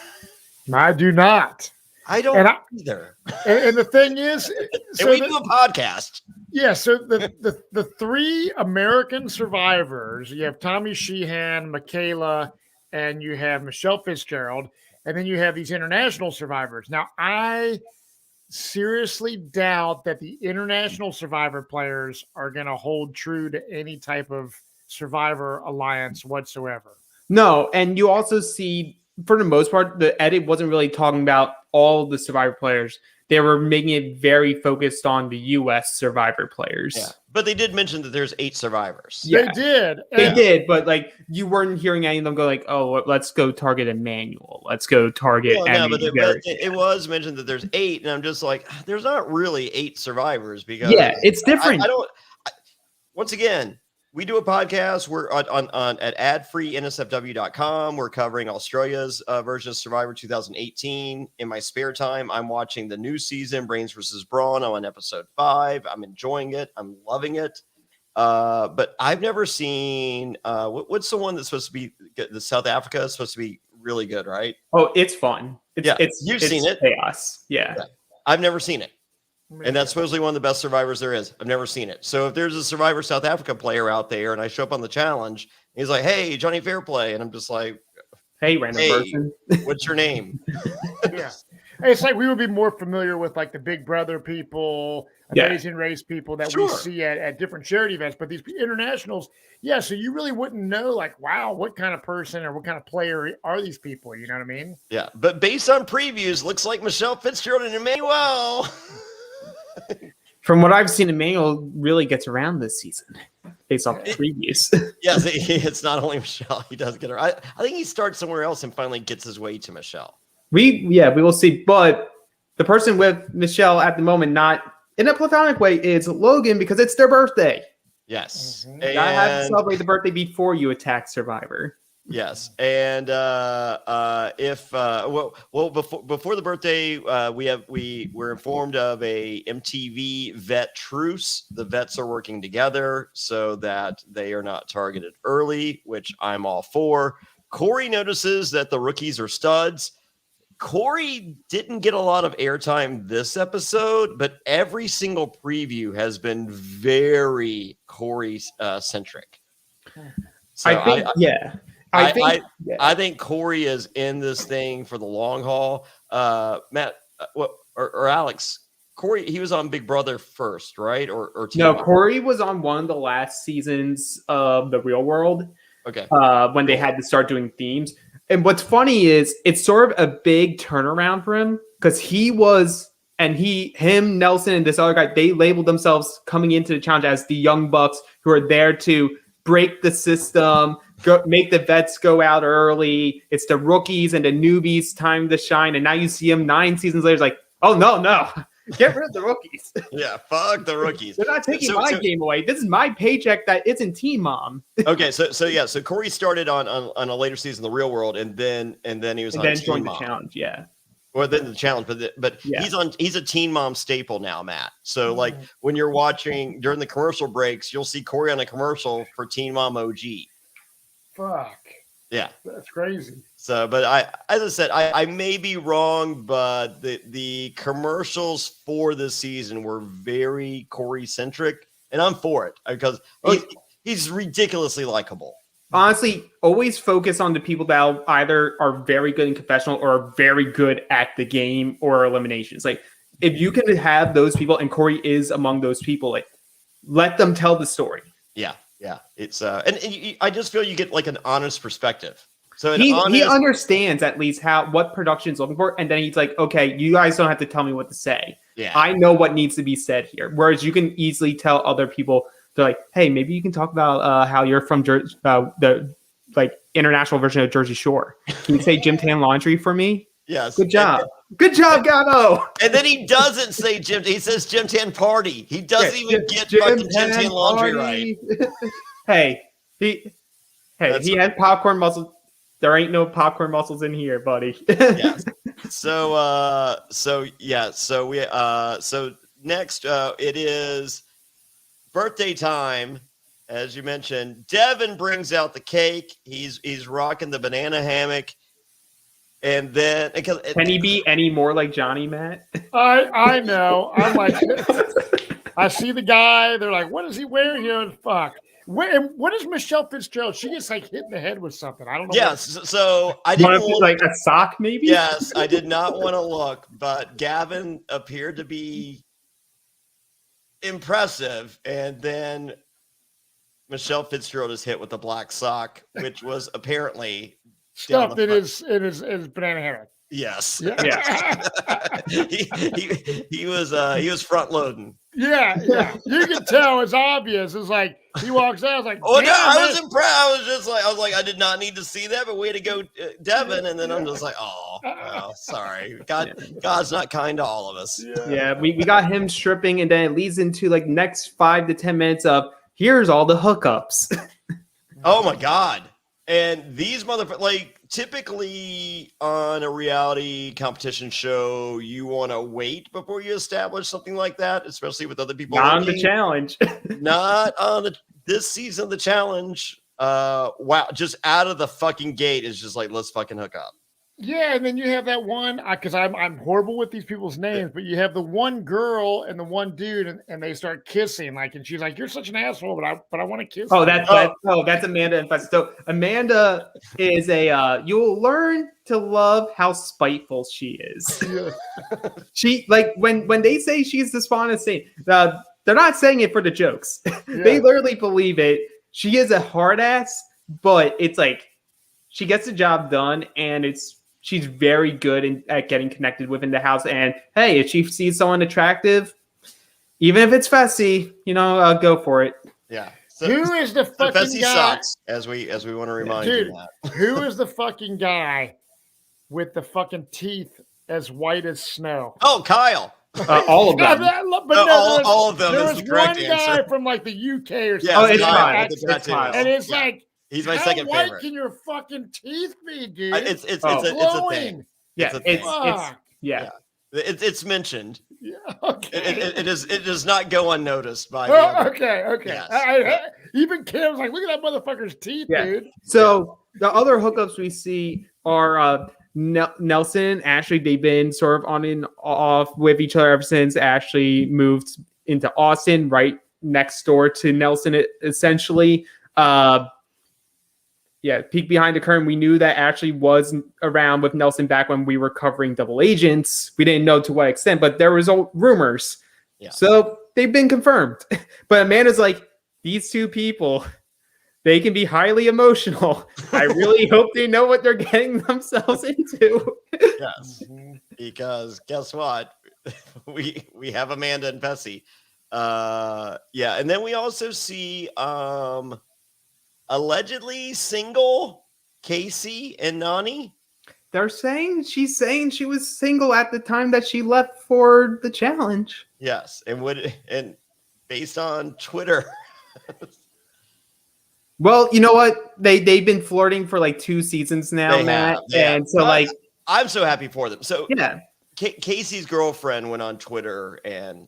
S2: I do not.
S1: I don't either.
S2: And the thing is,
S1: and we do a podcast.
S2: Yeah, so the 3 American survivors, you have Tommy Sheehan, Michaela, and you have Michelle Fitzgerald, and then you have these international survivors. Now, I seriously doubt that the international survivor players are going to hold true to any type of survivor alliance whatsoever.
S3: No, and you also see, for the most part, the edit wasn't really talking about all the survivor players. They were making it very focused on the U.S. survivor players.
S1: Yeah, but they did mention that there's 8 survivors.
S2: Yeah. They
S3: did, but like you weren't hearing any of them go like, "Oh, let's go target Emmanuel. Let's go target."
S1: Well, no, but it was mentioned that there's 8, and I'm just like, there's not really 8 survivors because
S3: it's different.
S1: Once again, we do a podcast. We're on at adfreensfw.com. We're covering Australia's version of Survivor 2018. In my spare time, I'm watching the new season, Brains versus Brawn. I'm on episode 5. I'm enjoying it. I'm loving it. But I've never seen what's the one that's supposed to be the South Africa is supposed to be really good, right?
S3: Oh, it's fun.
S1: You've seen it.
S3: Chaos. Yeah.
S1: I've never seen it. And that's supposedly one of the best survivors there is. I've never seen it. So if there's a Survivor South Africa player out there and I show up on the challenge, he's like, "Hey, Johnny Fairplay." And I'm just like,
S3: "Hey, random person.
S1: What's your name?"
S2: Yeah. It's like we would be more familiar with like the Big Brother people, Amazing Race people that we see at different charity events. But these internationals, so you really wouldn't know like, wow, what kind of person or what kind of player are these people? You know what I mean?
S1: Yeah. But based on previews, looks like Michelle Fitzgerald and Emmanuel.
S3: From what I've seen, Emmanuel really gets around this season based off the previews.
S1: Yes, it's not only Michelle. He does get her. I think he starts somewhere else and finally gets his way to Michelle.
S3: We will see. But the person with Michelle at the moment, not in a platonic way, is Logan because it's their birthday.
S1: Yes.
S3: Mm-hmm. You gotta have to celebrate the birthday before you attack Survivor.
S1: Yes, and before the birthday, we're informed of a MTV vet truce. The vets are working together so that they are not targeted early, which I'm all for. Corey notices that the rookies are studs. Corey didn't get a lot of airtime this episode, but every single preview has been very Corey centric. So I think Corey is in this thing for the long haul. Matt, or Alex, Corey, he was on Big Brother first, right? Or
S3: no, Corey was on one of the last seasons of The Real World.
S1: Okay.
S3: When they had to start doing themes. And what's funny is it's sort of a big turnaround for him because him, Nelson, and this other guy, they labeled themselves coming into the challenge as the Young Bucks who are there to break the system, make the vets go out early. It's the rookies and the newbies' time to shine. And now you see him 9 seasons later. It's like, oh, no. Get rid of the rookies.
S1: Yeah, fuck the rookies.
S3: They're not taking my game away. This is my paycheck that isn't Team Mom.
S1: Okay, so Corey started on a later season of The Real World, and then he was on Teen Mom.
S3: The challenge, yeah.
S1: Or then the challenge, but he's a Teen Mom staple now, Matt. So like when you're watching during the commercial breaks, you'll see Corey on a commercial for Teen Mom OG.
S2: Fuck.
S1: Yeah,
S2: that's crazy.
S1: So, but as I said, I may be wrong, but the commercials for this season were very Corey centric, and I'm for it because he's ridiculously likable.
S3: Honestly, always focus on the people that either are very good in confessional or are very good at the game or eliminations. Like if you can have those people, and Corey is among those people, like let them tell the story.
S1: Yeah, it's I just feel you get like an honest perspective. So
S3: he understands at least what production's looking for, and then he's like, okay, you guys don't have to tell me what to say.
S1: Yeah,
S3: I know what needs to be said here. Whereas you can easily tell other people, they're like, hey, maybe you can talk about how you're from the international version of Jersey Shore. Can you say Gym Tan Laundry for me?
S1: Yes.
S3: Good job. Good job, Gabo.
S1: And then he doesn't say Gym. He says Gym Tan Party. He doesn't even get fucking Gym Tan Laundry right.
S3: Hey, Hey, he has popcorn muscles. There ain't no popcorn muscles in here, buddy.
S1: Yes. So next it is birthday time. As you mentioned, Devin brings out the cake. He's rocking the banana hammock. And then
S3: Can he be any more like Johnny, Matt?
S2: I know. I'm like, I see the guy. They're like, what is he wearing here? Fuck. What is Michelle Fitzgerald? She gets like hit in the head with something. I don't know.
S1: Yes. So I didn't look,
S3: like a sock, maybe.
S1: Yes, I did not want to look, but Gavin appeared to be impressive, and then Michelle Fitzgerald is hit with a black sock, which was apparently
S2: stuffed in his banana hammock.
S1: Yes.
S2: Yeah.
S1: he was front loading.
S2: Yeah. You can tell it's obvious. It's like he walks out. I was like,
S1: oh no, I was impressed. I was like, I did not need to see that, but way to go, Devin. And then I'm just like, oh, well, sorry. God's not kind to all of us.
S3: Yeah, we got him stripping, and then it leads into like next 5 to 10 minutes of here's all the hookups.
S1: Oh my God. And these motherfuckers, like, typically on a reality competition show, you want to wait before you establish something like that, especially with other people.
S3: Not on the challenge.
S1: Not on this season of the challenge. Wow. Just out of the fucking gate is just like, let's fucking hook up.
S2: Yeah, and then you have that one, because I'm horrible with these people's names, but you have the one girl and the one dude, and they start kissing, like, and she's like, "You're such an asshole, but I want to kiss."
S3: Oh, that's Amanda and Fess. So Amanda is you'll learn to love how spiteful she is.
S2: Yeah.
S3: She like when they say she's the spawn of Satan, they're not saying it for the jokes.
S2: Yeah.
S3: They literally believe it. She is a hard ass, but it's like she gets the job done, and she's very good at getting connected within the house. And hey, if she sees someone attractive, even if it's Fessy, go for it.
S1: Yeah.
S2: So, who is the fucking
S1: Fessy
S2: guy?
S1: Sucks, as we want to remind you that.
S2: Who is the fucking guy with the fucking teeth as white as snow?
S1: Oh, Kyle.
S3: All of them.
S1: All of them.
S2: There
S1: is
S2: was
S1: the correct
S2: one
S1: answer.
S2: guy from like the UK or something.
S1: Yeah,
S3: it's
S1: Kyle.
S2: And it's like,
S1: he's my
S2: how
S1: second
S2: white
S1: favorite.
S2: Can your fucking teeth be, dude?
S1: It's a thing.
S3: Yeah,
S1: it's mentioned.
S2: Yeah, okay.
S1: It does not go unnoticed by.
S2: Okay.
S1: Yes.
S2: Even Kim's like, look at that motherfucker's teeth, dude.
S3: So the other hookups we see are Nelson and Ashley. They've been sort of on and off with each other ever since Ashley moved into Austin, right next door to Nelson, essentially. Peek behind the curtain. We knew that Ashley was around with Nelson back when we were covering Double Agents. We didn't know to what extent, but there was rumors. Yeah. So they've been confirmed. But Amanda's like, these two people, they can be highly emotional. I really hope they know what they're getting themselves into.
S1: Yes, because guess what? We have Amanda and Fessy. And then we also see allegedly single Casey and Nani.
S3: She's saying she was single at the time that she left for the challenge.
S1: Yes, and based on Twitter.
S3: Well, you know what? They've been flirting for like 2 seasons now, Matt. And so
S1: I'm so happy for them. So
S3: yeah,
S1: Casey's girlfriend went on Twitter and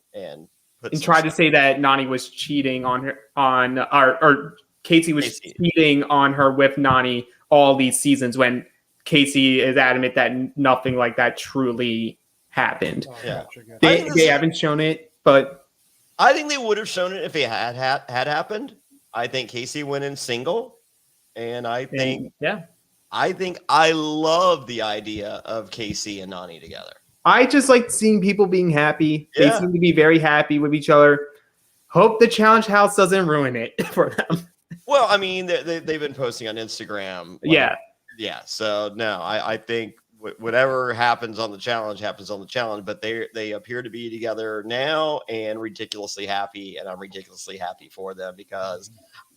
S3: tried to say that Nani was cheating on her or Casey was cheating on her with Nani all these seasons, when Casey is adamant that nothing like that truly happened.
S1: Yeah,
S3: they haven't shown it, but
S1: I think they would have shown it if it had happened. I think Casey went in single, and I think I love the idea of Casey and Nani together.
S3: I just like seeing people being happy. They seem to be very happy with each other. Hope the challenge house doesn't ruin it for them.
S1: Well, I mean, they've been posting on Instagram.
S3: Yeah.
S1: So no, I think whatever happens on the challenge happens on the challenge. But they appear to be together now and ridiculously happy, and I'm ridiculously happy for them because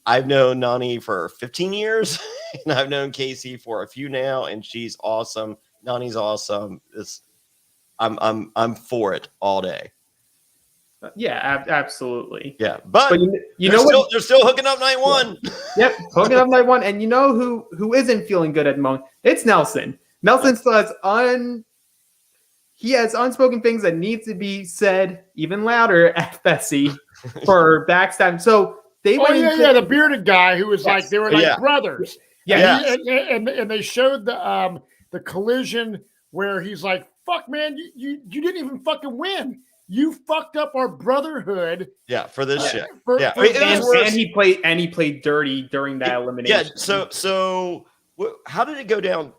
S1: I've known Nani for 15 years, and I've known Casey for a few now, and she's awesome. Nani's awesome. I'm for it all day.
S3: Yeah, absolutely.
S1: Yeah, but
S3: But you know what?
S1: they're still hooking up night one.
S3: Yep, hooking up night one. And you know who isn't feeling good at the moment? It's Nelson. Nelson still has he has unspoken things that need to be said even louder at Fessy for backstab. So they went into
S2: the bearded guy who was like, they were like brothers.
S3: Yeah.
S2: And they showed the collision where he's like, fuck, man, you didn't even fucking win. You fucked up our brotherhood.
S1: Yeah, for this shit.
S3: And he played dirty during that elimination.
S1: Yeah. So how did it go down?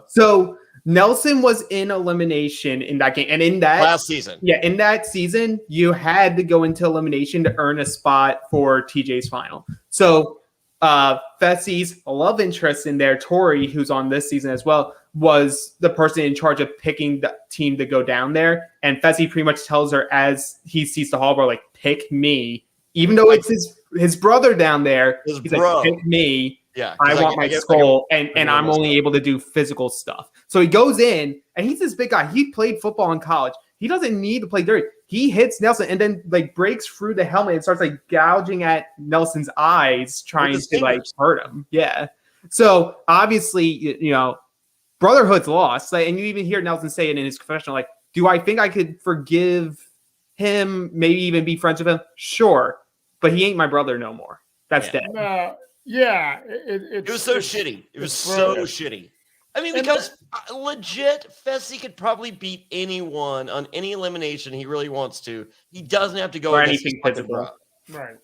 S3: So Nelson was in elimination in that game, and in that
S1: last season.
S3: Yeah, in that season, you had to go into elimination to earn a spot for TJ's final. So Fessy's love interest in there, Tori, who's on this season as well, was the person in charge of picking the team to go down there. And Fessy pretty much tells her as he sees the hallboy, like, pick me. Even though it's his brother down there, he's like, pick me.
S1: Yeah,
S3: I want my skull, and I'm only able to do physical stuff. So he goes in, and he's this big guy. He played football in college. He doesn't need to play dirty. He hits Nelson and then like breaks through the helmet and starts like gouging at Nelson's eyes, trying to like hurt him. Yeah. So obviously, you know, Brotherhood's lost. Like, and you even hear Nelson say it in his confessional, like, do I think I could forgive him, maybe even be friends with him? Sure. But he ain't my brother no more. That's dead.
S1: It was so shitty. It was so shitty. I mean, because legit, Fessy could probably beat anyone on any elimination he really wants to. He doesn't have to go against
S3: anything physical.
S2: Right.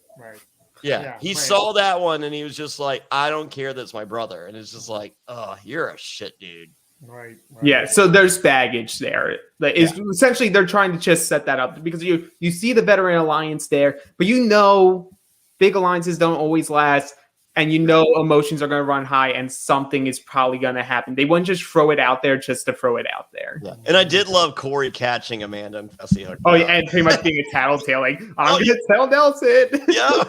S1: Yeah, he saw that one and he was just like, I don't care that's my brother. And it's just like, oh, you're a shit dude.
S2: Right.
S3: Yeah, so there's baggage there. Essentially, they're trying to just set that up because you see the veteran alliance there, but you know big alliances don't always last. And you know emotions are going to run high and something is probably going to happen. They wouldn't just throw it out there just to throw it out there.
S1: Yeah. And I did love Corey catching Amanda and Fessy.
S3: Oh, yeah, and pretty much being a tattletale. Like, I'm going to tell Nelson.
S1: Yeah.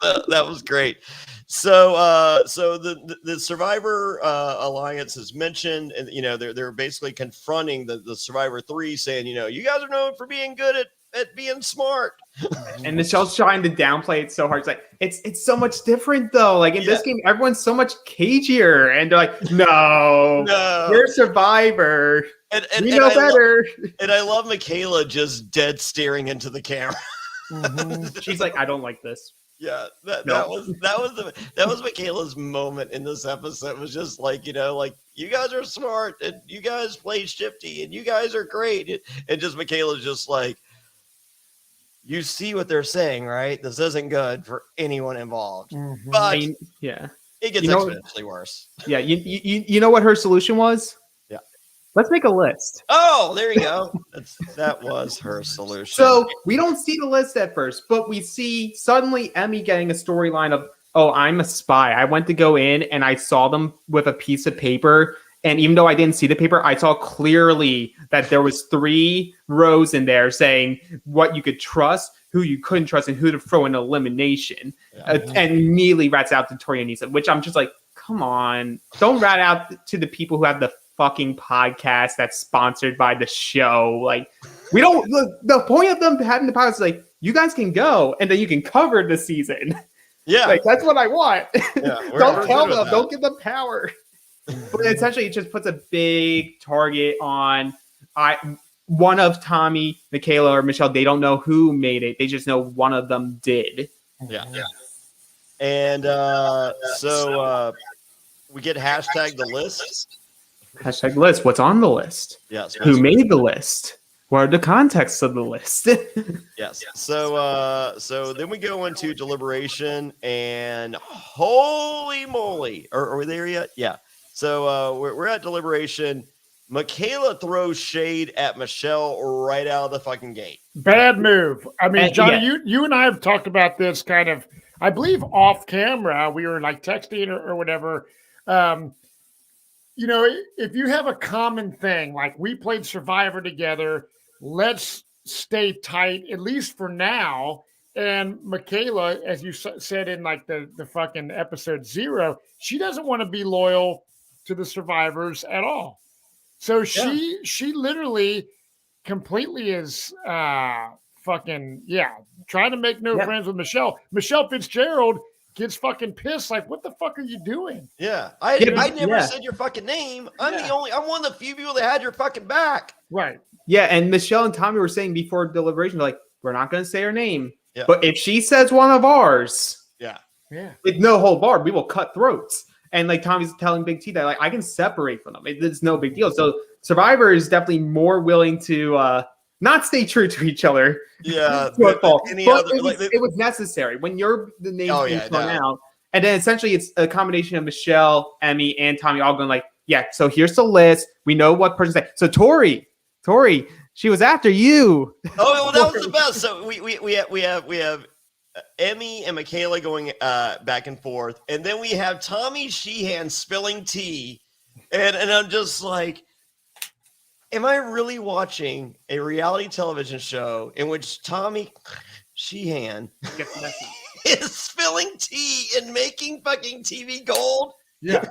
S1: So that was great. So the Survivor Alliance is mentioned, and, you know, they're basically confronting the Survivor 3 saying, you know, you guys are known for being good at being smart.
S3: And Michelle's trying to downplay it so hard. It's like, it's so much different though. Like in this game, everyone's so much cagier, and they're like, no, you're Survivor. And we know better.
S1: And I love Michaela just dead staring into the camera.
S3: Mm-hmm. She's like, I don't like this.
S1: Yeah, that was Michaela's moment in this episode. It was just like, you know, like, you guys are smart and you guys play shifty and you guys are great. And just Michaela's just like, you see what they're saying, right? This isn't good for anyone involved. Mm-hmm. But it gets exponentially worse.
S3: Yeah, you know what her solution was?
S1: Yeah.
S3: Let's make a list.
S1: Oh, there you go. That was her solution.
S3: So we don't see the list at first, but we see suddenly Emmy getting a storyline of, oh, I'm a spy. I went to go in and I saw them with a piece of paper. And even though I didn't see the paper, I saw clearly that there was 3 rows in there saying what you could trust, who you couldn't trust, and who to throw in elimination. And immediately rats out to Tori and Nisa, which I'm just like, come on. Don't rat out to the people who have the fucking podcast that's sponsored by the show. Like, we don't, the point of them having the podcast is like, you guys can go and then you can cover the season.
S1: Yeah.
S3: Like, that's what I want.
S1: Yeah,
S3: don't tell them, don't give them power. But essentially, it just puts a big target on one of Tommy, Michaela, or Michelle. They don't know who made it. They just know one of them did.
S1: Yeah. And so we get hashtag the list.
S3: Hashtag list. What's on the list?
S1: Yes.
S3: Who made the list? What are the contexts of the list?
S1: Yes. So then we go into deliberation, and holy moly, are we there yet? Yeah. So we're at deliberation. Michaela throws shade at Michelle right out of the fucking gate.
S2: Bad move. I mean, Johnny, you and I have talked about this kind of, I believe, off camera. We were like texting or whatever. You know, if you have a common thing, like we played Survivor together, let's stay tight, at least for now. And Michaela, as you said in like the fucking episode 0, she doesn't want to be loyal to the survivors at all. So she literally completely is fucking trying to make no
S3: Yeah.
S2: friends with Michelle. Michelle Fitzgerald gets fucking pissed. Like, what the fuck are you doing?
S1: Yeah. I never
S3: Yeah.
S1: said your fucking name. I'm one of the few people that had your fucking back.
S2: Right.
S3: Yeah, and Michelle and Tommy were saying before deliberation, like, we're not going to say her name.
S1: Yeah.
S3: But if she says one of ours,
S1: Yeah.
S3: with no hold barred, we will cut throats. And like Tommy's telling Big T that like I can separate from them. It's no big deal. So Survivor is definitely more willing to not stay true to each other.
S1: Yeah.
S3: But
S1: Other,
S3: it was necessary when you're the names being thrown
S1: no.
S3: out. And then essentially it's a combination of Michelle, Emmy, and Tommy all going like, yeah, so here's the list. We know what person said. So Tori, she was after you.
S1: Oh, well, that was the best. So we have Emmy and Michaela going back and forth, and then we have Tommy Sheehan spilling tea, and I'm just like, am I really watching a reality television show in which Tommy Sheehan is spilling tea and making fucking TV gold?
S2: Yeah.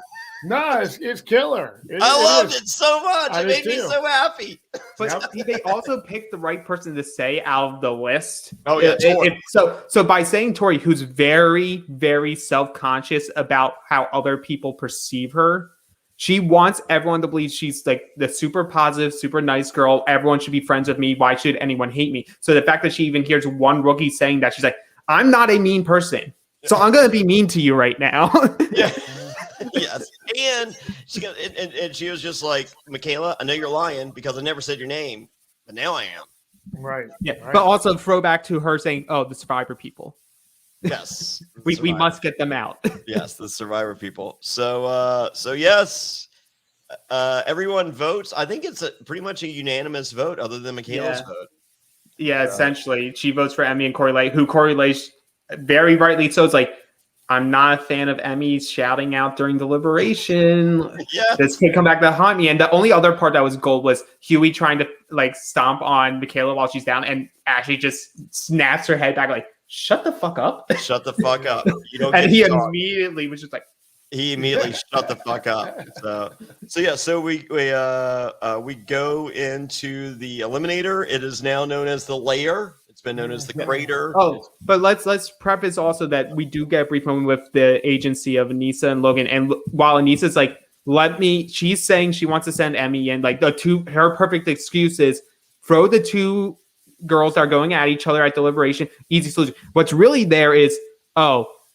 S2: No, it's killer.
S1: I loved it so much. It made me so happy.
S3: But they also picked the right person to say out of the list.
S1: Oh yeah, Tori.
S3: So by saying Tori, who's very, very self-conscious about how other people perceive her, she wants everyone to believe she's like the super positive, super nice girl. Everyone should be friends with me. Why should anyone hate me? So the fact that she even hears one rookie saying that, she's like, I'm not a mean person. So I'm going to be mean to you right now.
S1: Yeah. Yes, and she was just like, Michaela, I know you're lying because I never said your name, but now I am.
S2: Right.
S3: Yeah,
S2: right.
S3: but also throwback to her saying, "Oh, the Survivor people."
S1: Yes,
S3: we must get them out.
S1: Yes, the Survivor people. So yes, everyone votes. I think it's pretty much a unanimous vote, other than Michaela's vote.
S3: Yeah, essentially, she votes for Emmy and Corey Lay, who Corey Lay very rightly so. It's like, I'm not a fan of Emmy's shouting out during deliberation.
S1: Yeah.
S3: This could come back to haunt me. And the only other part that was gold was Huey trying to like stomp on Michaela while she's down, and Ashley just snaps her head back like, shut the fuck up.
S1: Shut the fuck up. You don't
S3: and
S1: get
S3: he
S1: to talk.
S3: immediately was just like,
S1: He immediately shut the fuck up. So we go into the Eliminator. It is now known as the Lair. It's been known as the Crater.
S3: Oh, but let's preface also that we do get a brief moment with the agency of Anissa and Logan. And while Anissa's like, she's saying she wants to send Emmy in, like her perfect excuse is throw the two girls that are going at each other at deliberation. Easy solution. What's really there is,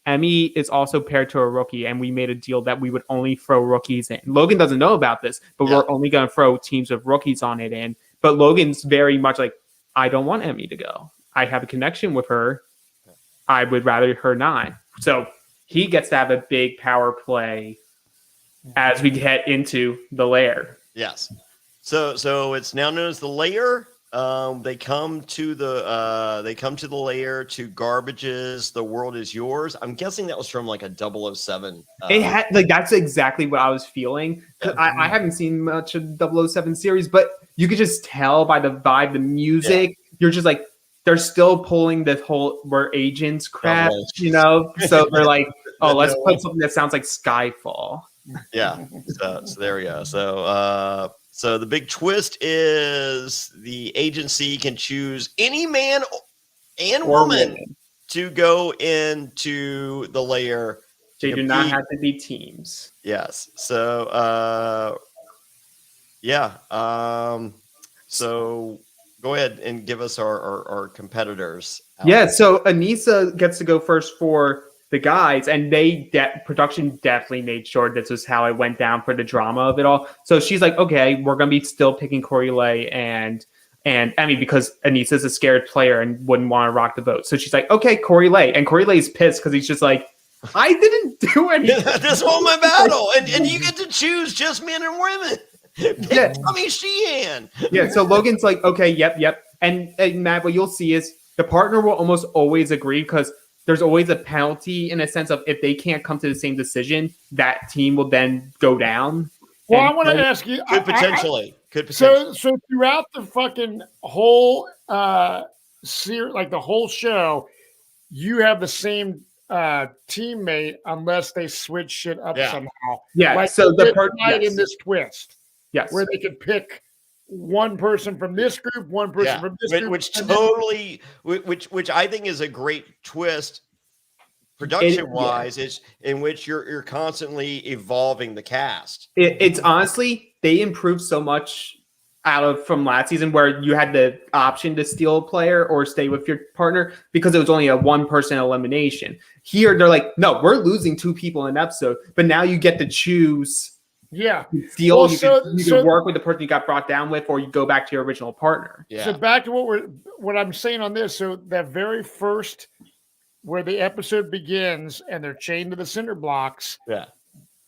S3: Emmy is also paired to a rookie, and we made a deal that we would only throw rookies in. Logan doesn't know about this, but we're only going to throw teams of rookies on it in. But Logan's very much like, I don't want Emmy to go. I have a connection with her. I would rather her not. So he gets to have a big power play as we get into the Lair.
S1: Yes. So it's now known as the Lair. They come to the Lair to Garbage's The World Is Yours. I'm guessing that was from like a 007.
S3: It had that's exactly what I was feeling. I haven't seen much of 007 series, but you could just tell by the vibe, the music. You're just like, they're still pulling the whole we're agents crap, So they're like, oh, let's put something that sounds like Skyfall.
S1: Yeah. So there we go. So the big twist is the agency can choose any man and woman to go into the Lair.
S3: They do not have to be teams.
S1: Yes. So so go ahead and give us our competitors.
S3: Yeah. So Anissa gets to go first for the guys, and production definitely made sure this was how it went down for the drama of it all. So she's like, okay, we're going to be still picking Corey Lay and Emmy because Anissa's a scared player and wouldn't want to rock the boat. So she's like, okay, Corey Lay. And Corey Lay's pissed because he's just like, I didn't do anything.
S1: This won my battle. And you get to choose just men and women.
S3: Yeah.
S1: Tommy Sheehan.
S3: Yeah. So Logan's like, okay, yep. And Matt, what you'll see is the partner will almost always agree because there's always a penalty in a sense of if they can't come to the same decision, that team will then go down.
S2: Well, I want to ask you.
S1: Could potentially.
S2: So throughout the fucking whole series, like the whole show, you have the same teammate unless they switch shit up somehow.
S3: Yeah.
S2: Like
S3: so the
S2: night in this twist,
S3: yes,
S2: where they could pick one person from this group, one person from this group,
S1: which
S2: and then-
S1: totally, which I think is a great twist, production wise, is in which you're constantly evolving the cast.
S3: It's honestly, they improved so much from last season where you had the option to steal a player or stay with your partner because it was only a one-person elimination. Here, they're like, no, we're losing 2 people in an episode, but now you get to choose.
S2: Yeah.
S3: Steal.
S2: Well,
S3: you can work with the person you got brought down with, or you go back to your original partner.
S1: Yeah.
S2: So back to what I'm saying on this. So that very first, where the episode begins and they're chained to the cinder blocks.
S1: Yeah.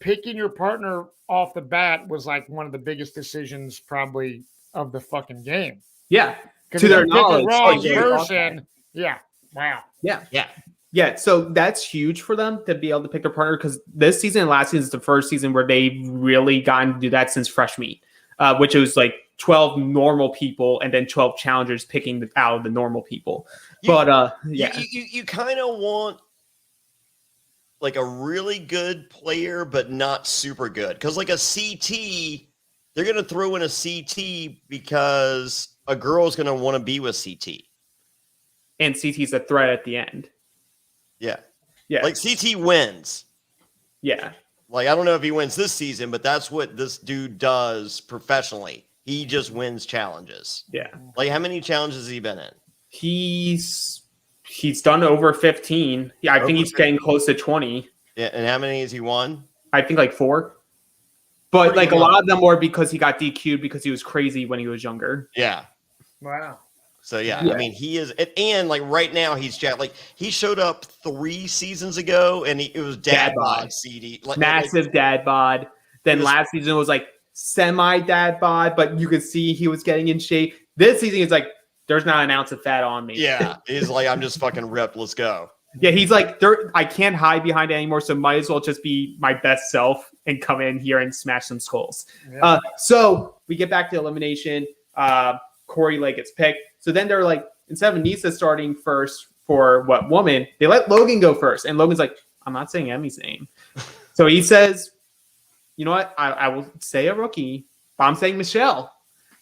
S2: Picking your partner off the bat was like one of the biggest decisions probably of the fucking game.
S3: Yeah.
S2: Because
S3: To their
S2: you pick
S3: knowledge.
S2: the wrong
S3: yeah.
S2: person. Yeah. Wow.
S3: Yeah.
S1: Yeah.
S3: Yeah, so that's huge for them to be able to pick their partner because this season and last season is the first season where they've really gotten to do that since Fresh Meat, which was like 12 normal people and then 12 challengers picking out of the normal people. You
S1: kind of want like a really good player, but not super good. Because like a CT, they're going to throw in a CT because a girl's going to want to be with CT.
S3: And CT's a threat at the end.
S1: Yeah.
S3: Yeah.
S1: Like CT wins.
S3: Yeah.
S1: Like, I don't know if he wins this season, but that's what this dude does professionally. He just wins challenges.
S3: Yeah.
S1: Like, how many challenges has he been in?
S3: He's done over 15. Yeah, I think he's getting close to 20.
S1: Yeah, and how many has he won?
S3: I think like 4. But like a lot of them were because he got DQ'd because he was crazy when he was younger.
S1: Yeah.
S2: Wow.
S1: So yeah, I mean, he is, and like right now he's like he showed up 3 seasons ago, and it was dad bod CD,
S3: massive dad bod. Then last season was like semi dad bod, but you could see he was getting in shape. This season is like, there's not an ounce of fat on me.
S1: Yeah, he's like, I'm just fucking ripped. Let's go.
S3: Yeah, he's like, I can't hide behind it anymore, so might as well just be my best self and come in here and smash some skulls. Yeah. So we get back to elimination. Corey Lake gets picked. So then they're like, instead of Nisa starting first for woman, they let Logan go first. And Logan's like, I'm not saying Emmy's name. So he says, you know what? I will say a rookie, but I'm saying Michelle.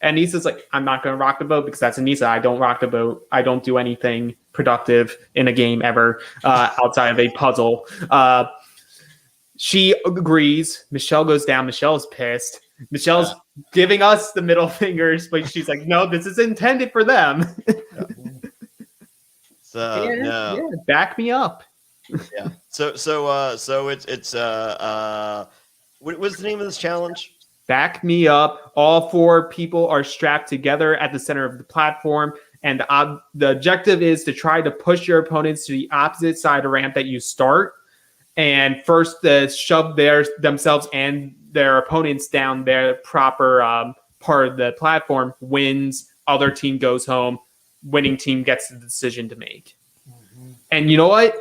S3: And Nisa's like, I'm not going to rock the boat because that's Anissa. I don't rock the boat. I don't do anything productive in a game ever outside of a puzzle. She agrees. Michelle goes down. Michelle's pissed. Michelle's giving us the middle fingers, but she's like, no, this is intended for them.
S1: So
S3: back me up.
S1: Yeah. So it's what was the name of this challenge?
S3: Back me up. All 4 people are strapped together at the center of the platform, and the objective is to try to push your opponents to the opposite side of the ramp that you start, and first shove themselves and their opponents down their proper part of the platform wins. Other team goes home. Winning team gets the decision to make. Mm-hmm. And you know what?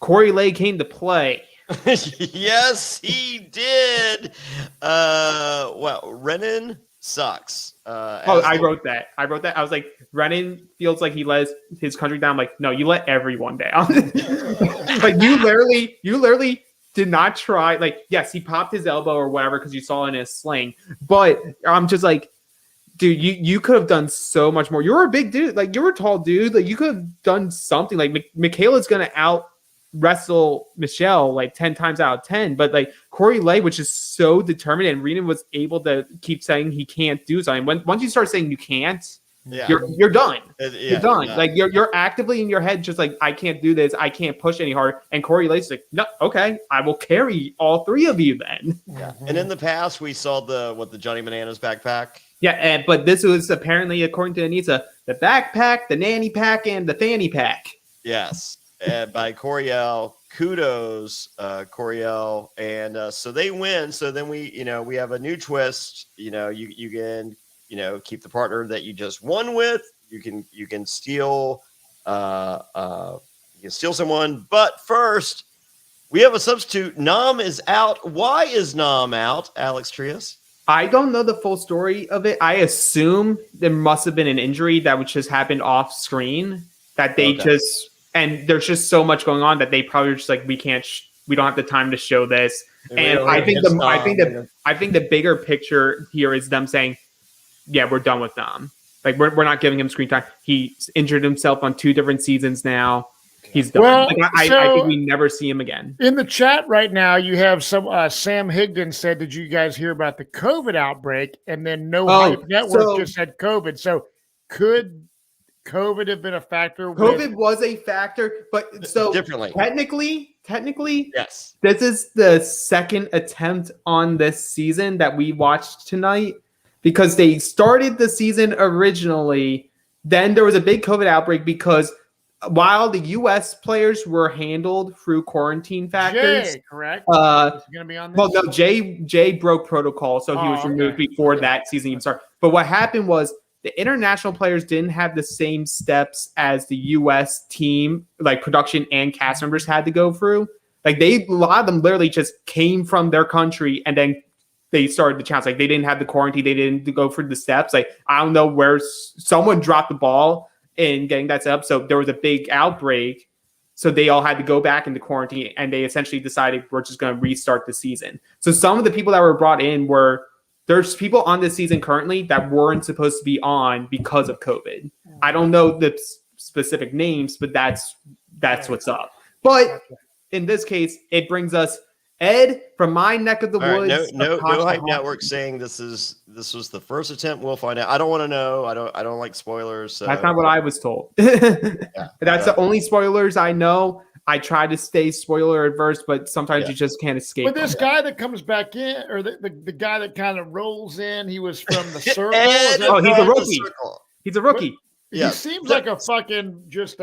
S3: Corey Lay came to play.
S1: Yes, he did. Well, Renan sucks.
S3: I wrote that. I was like, Renan feels like he let his country down. I'm like, no, you let everyone down. Like you literally did not try. Like, yes, he popped his elbow or whatever because you saw it in his sling. But I'm just like, dude, you could have done so much more. You're a big dude. Like, you're a tall dude. Like, you could have done something. Like, Michaela's going to out wrestle Michelle like 10 times out of 10. But, like, Corey Lay, which is so determined, and Renan was able to keep saying he can't do something. Once you start saying you can't, you're done. You're done. Like, you're actively in your head just like, I can't do this. I can't push any harder. And Corey Lay's like, no, okay, I will carry all 3 of you then.
S1: Yeah. And in the past, we saw the Johnny Bananas backpack.
S3: Yeah, but this was apparently, according to Anissa, the backpack, the nanny pack, and the fanny pack.
S1: Yes, by Coriel. Kudos, Coriel. And so they win. So then we have a new twist. You can keep the partner that you just won with. You can steal someone. But first, we have a substitute. Nam is out. Why is Nam out, Alex Trias?
S3: I don't know the full story of it. I assume there must have been an injury that would just happened off screen that they and there's just so much going on that they probably just like, we don't have the time to show this. And I think the bigger picture here is them saying, yeah, we're done with them. Like we're not giving him screen time. He's injured himself on 2 different seasons now. He's done.
S2: Well,
S3: I think we never see him again.
S2: In the chat right now, you have some Sam Higdon said, "Did you guys hear about the COVID outbreak?" And then Hype Network just said COVID. So could COVID have been a factor?
S3: COVID was a factor, but so
S1: differently.
S3: Technically,
S1: yes.
S3: This is the second attempt on this season that we watched tonight because they started the season originally. Then there was a big COVID outbreak because while the U.S. players were handled through quarantine factors,
S2: Jay, correct?
S3: Is
S2: he going to be on this?
S3: Well, no, Jay broke protocol, so he was removed before that season even started. But what happened was the international players didn't have the same steps as the U.S. team, like production and cast members had to go through. Like a lot of them literally just came from their country and then they started the challenge. Like they didn't have the quarantine, they didn't go through the steps. Like I don't know where someone dropped the ball in getting that set up. So there was a big outbreak. So they all had to go back into quarantine and they essentially decided we're just going to restart the season. So some of the people that were brought in there's people on this season currently that weren't supposed to be on because of COVID. I don't know the specific names, but that's what's up. But in this case, it brings us Ed from my neck of the woods.
S1: Right, no Hype Network saying this was the first attempt. We'll find out. I don't want to know. I don't like spoilers. So.
S3: That's not what I was told. That's the only spoilers I know. I try to stay spoiler adverse, but sometimes you just can't escape.
S2: But this guy that comes back in, or the guy that kind of rolls in, he was from the circle.
S1: Ed,
S3: he's a rookie. He's a rookie.
S2: He seems like a fucking just.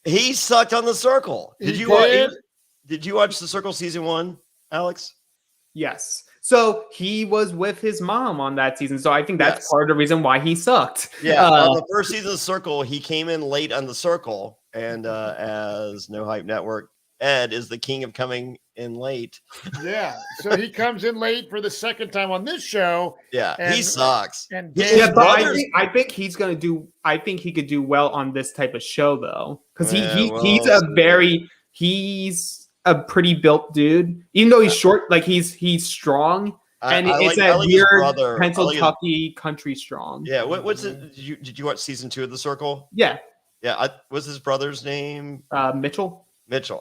S1: He sucked on the circle. Did you watch the Circle season 1? Alex?
S3: Yes. So he was with his mom on that season. So I think that's part of the reason why he sucked.
S1: Yeah. On the first season of the Circle, he came in late on the Circle. And as No Hype Network, Ed is the king of coming in late.
S2: Yeah. So he comes in late for the second time on this show.
S1: Yeah. He sucks.
S2: And
S3: I think he's going to do. I think he could do well on this type of show though, because he's a pretty built dude, even though he's short. Like he's strong, and it's that weird Pennsylvania country strong.
S1: Yeah, what's it? Did you watch season 2 of The Circle?
S3: Yeah,
S1: what's his brother's name?
S3: Mitchell.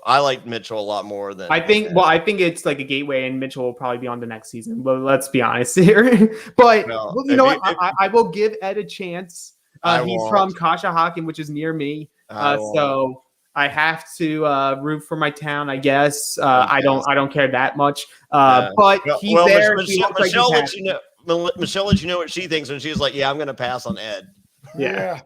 S1: I like Mitchell a lot more than
S3: I think. Well, I think it's like a gateway, and Mitchell will probably be on the next season. But let's be honest here. But you know what? I will give Ed a chance. He's from Conshohocken, which is near me. So I have to root for my town, I guess. I don't care that much. But he's there.
S1: Michelle lets you know. Michelle lets you know what she thinks, and she's like, "Yeah, I'm going to pass on Ed."
S3: Yeah.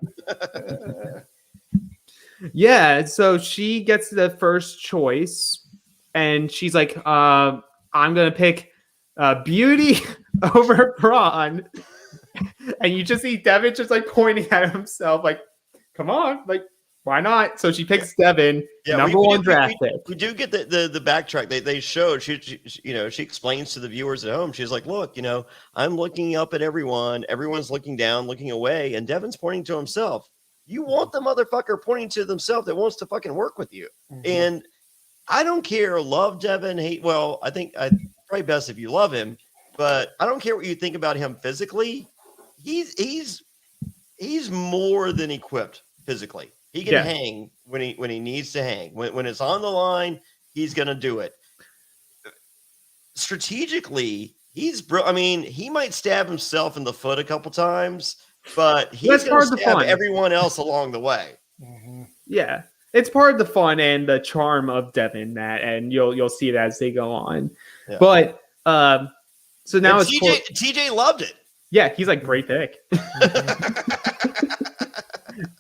S3: Yeah. So she gets the first choice, and she's like, "I'm going to pick Beauty over Braun." And you just see Devin just like pointing at himself, like, "Come on, like." Why not? So she picks Devin, number one draft pick.
S1: We do get the backtrack. They showed she explains to the viewers at home. She's like, look, I'm looking up at everyone. Everyone's looking down, looking away, and Devin's pointing to himself. You want the motherfucker pointing to themselves that wants to fucking work with you. Mm-hmm. And I don't care. Love Devin, hate. Well, I think probably best if you love him, but I don't care what you think about him physically. He's more than equipped physically. He can hang when he needs to hang. When it's on the line, he's going to do it. Strategically, he might stab himself in the foot a couple times, but he's going to stab everyone else along the way.
S2: Mm-hmm.
S3: Yeah, it's part of the fun and the charm of Devin, Matt, and you'll see it as they go on. Yeah. But so now it's
S1: TJ loved it.
S3: Yeah, he's like, great pick.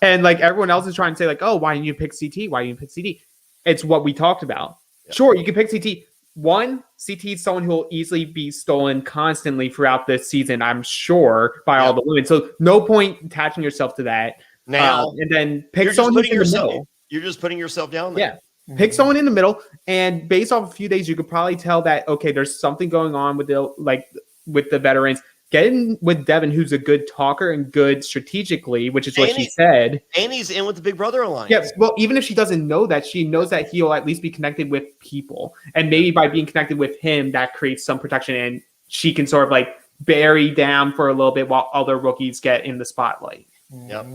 S3: And like everyone else is trying to say, like, oh, why didn't you pick CT? Why didn't you pick CT? It's what we talked about. Yeah. Sure, you can pick CT. One, CT is someone who will easily be stolen constantly throughout this season, I'm sure, by all the women. So no point attaching yourself to that.
S1: Now,
S3: and then pick someone in the middle.
S1: You're just putting yourself down there.
S3: Yeah. Mm-hmm. Pick someone in the middle, and based off a few days, you could probably tell that, okay, there's something going on with the veterans. Get in with Devin, who's a good talker and good strategically, which is what she said.
S1: And he's in with the Big Brother Alliance.
S3: Yes. Well, even if she doesn't know that, she knows that he'll at least be connected with people. And maybe by being connected with him, that creates some protection. And she can sort of like bury down for a little bit while other rookies get in the spotlight.
S1: Yep.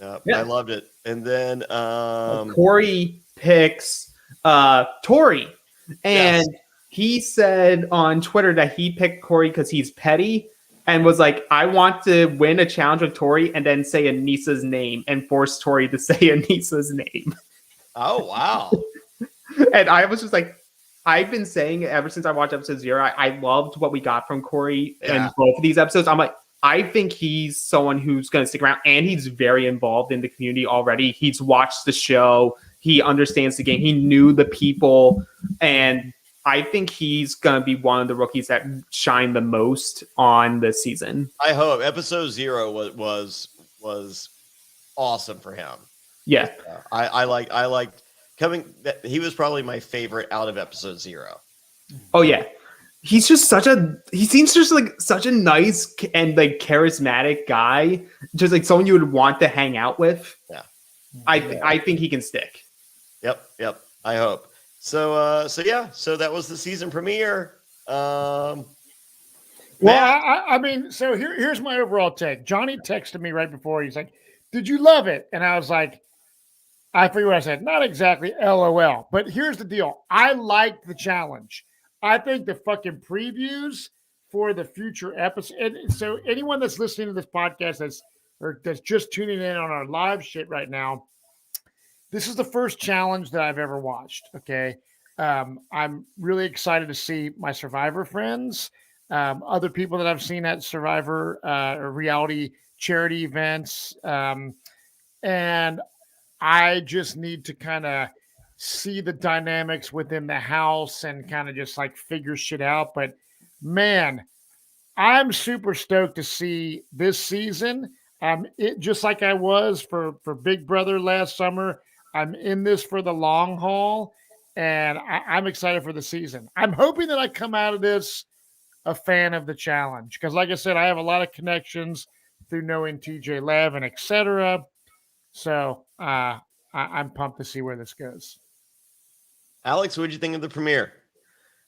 S1: Yep.
S3: Yeah.
S1: I loved it. And then
S3: Corey picks Tori, and
S1: Yes.
S3: he said on Twitter that he picked Corey because he's petty and was like, I want to win a challenge with Tori and then say Anissa's name and force Tori to say Anissa's name.
S1: Oh wow.
S3: And I was just like, I've been saying it ever since I watched episode 0. I loved what we got from Corey in both of these episodes. I'm like, I think he's someone who's going to stick around, and he's very involved in the community already. He's watched the show. He understands the game. He knew the people, and I think he's going to be one of the rookies that shine the most on this season.
S1: I hope episode 0 was awesome for him.
S3: Yeah.
S1: I liked coming. He was probably my favorite out of episode 0.
S3: Oh yeah. He seems just like such a nice and like charismatic guy, just like someone you would want to hang out with.
S1: Yeah.
S3: I think he can stick.
S1: Yep. I hope. So that was the season premiere.
S2: Well, I mean, so here's my overall take. Johnny texted me right before. He's like, "Did you love it?" And I was like, I forget what I said. Not exactly LOL. But here's the deal. I liked the challenge. I think the fucking previews for the future episode. And so anyone that's listening to this podcast that's just tuning in on our live shit right now, this is the first challenge that I've ever watched. Okay. I'm really excited to see my Survivor friends, other people that I've seen at Survivor or reality charity events. And I just need to kind of see the dynamics within the house and kind of just like figure shit out. But man, I'm super stoked to see this season. It just like I was for Big Brother last summer. I'm in this for the long haul, and I'm excited for the season. I'm hoping that I come out of this a fan of the challenge because, like I said, I have a lot of connections through knowing TJ Lev and etc. So I'm pumped to see where this goes.
S1: Alex, what did you think of the premiere?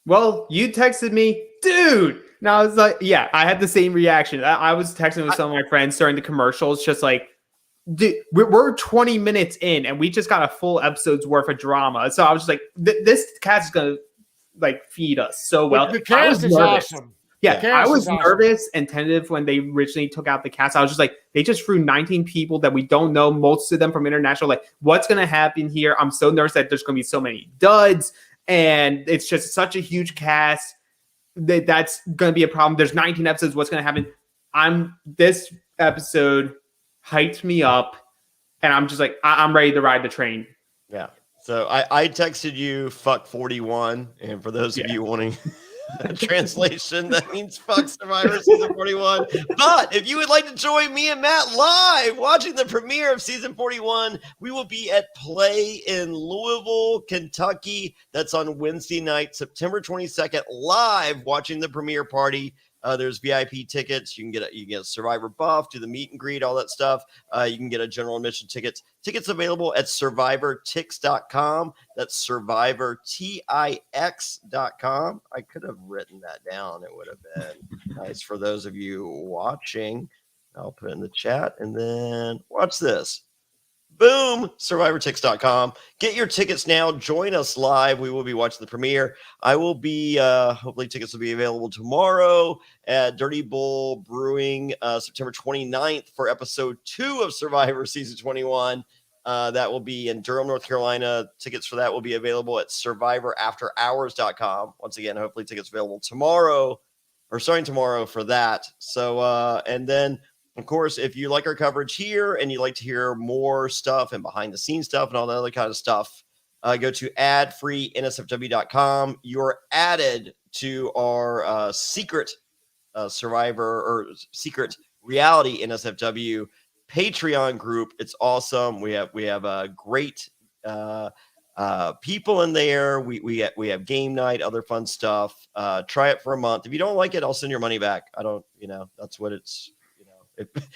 S3: Well, you texted me, dude. Now I was like, yeah, I had the same reaction. I was texting with some of my friends during the commercials, just like, dude, we're 20 minutes in and we just got a full episode's worth of drama. So I was just like, this cast is going to like feed us so well.
S2: The cast is awesome.
S3: Yeah, I was
S2: awesome.
S3: nervous and tentative when they originally took out the cast. I was just like, they just threw 19 people that we don't know, most of them from international. Like, what's going to happen here? I'm so nervous that there's going to be so many duds, and it's just such a huge cast that's going to be a problem. There's 19 episodes. What's going to happen? This episode hyped me up, and I'm just like, I'm ready to ride the train.
S1: Yeah. So I texted you fuck 41, and for those of you wanting translation, that means fuck Survivor season 41. But if you would like to join me and Matt live watching the premiere of season 41, we will be at Play in Louisville, Kentucky. That's on Wednesday night, September 22nd, live watching the premiere party. There's VIP tickets. You can get a Survivor buff, do the meet and greet, all that stuff. You can get a general admission tickets. Tickets available at SurvivorTix.com. That's SurvivorTix.com. I could have written that down. It would have been nice for those of you watching. I'll put it in the chat and then watch this. Boom, SurvivorTix.com. Get your tickets now. Join us live. We will be watching the premiere. I will be, hopefully tickets will be available tomorrow at Dirty Bull Brewing, September 29th for episode 2 of Survivor season 21. That will be in Durham, North Carolina. Tickets for that will be available at SurvivorAfterHours.com. Once again, hopefully tickets available tomorrow or starting tomorrow for that. So, and then, of course, if you like our coverage here and you like to hear more stuff and behind the scenes stuff and all that other kind of stuff, go to adfreeNSFW.com. You're added to our secret Survivor or secret reality NSFW Patreon group. It's awesome. We have great people in there. We have game night, other fun stuff. Try it for a month. If you don't like it, I'll send your money back. That's what it's.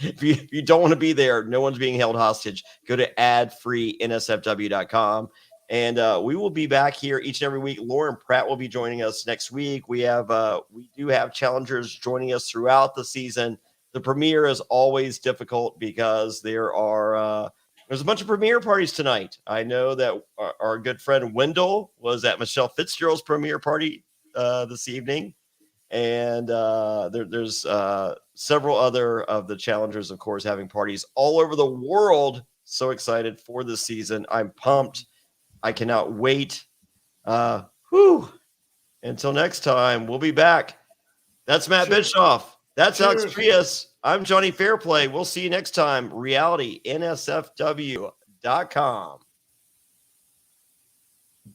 S1: If you don't want to be there, no one's being held hostage. Go to adfreeNSFW.com And we will be back here each and every week. Lauren Pratt will be joining us next week. We do have challengers joining us throughout the season. The premiere is always difficult because there's a bunch of premiere parties tonight. I know that our good friend Wendell was at Michelle Fitzgerald's premiere party this evening. And there's several other of the challengers, of course, having parties all over the world. So excited for this season. I'm pumped. I cannot wait. Until next time, we'll be back. That's Matt Bischoff. That's Alex Trias. I'm Johnny Fairplay. We'll see you next time. RealityNSFW.com.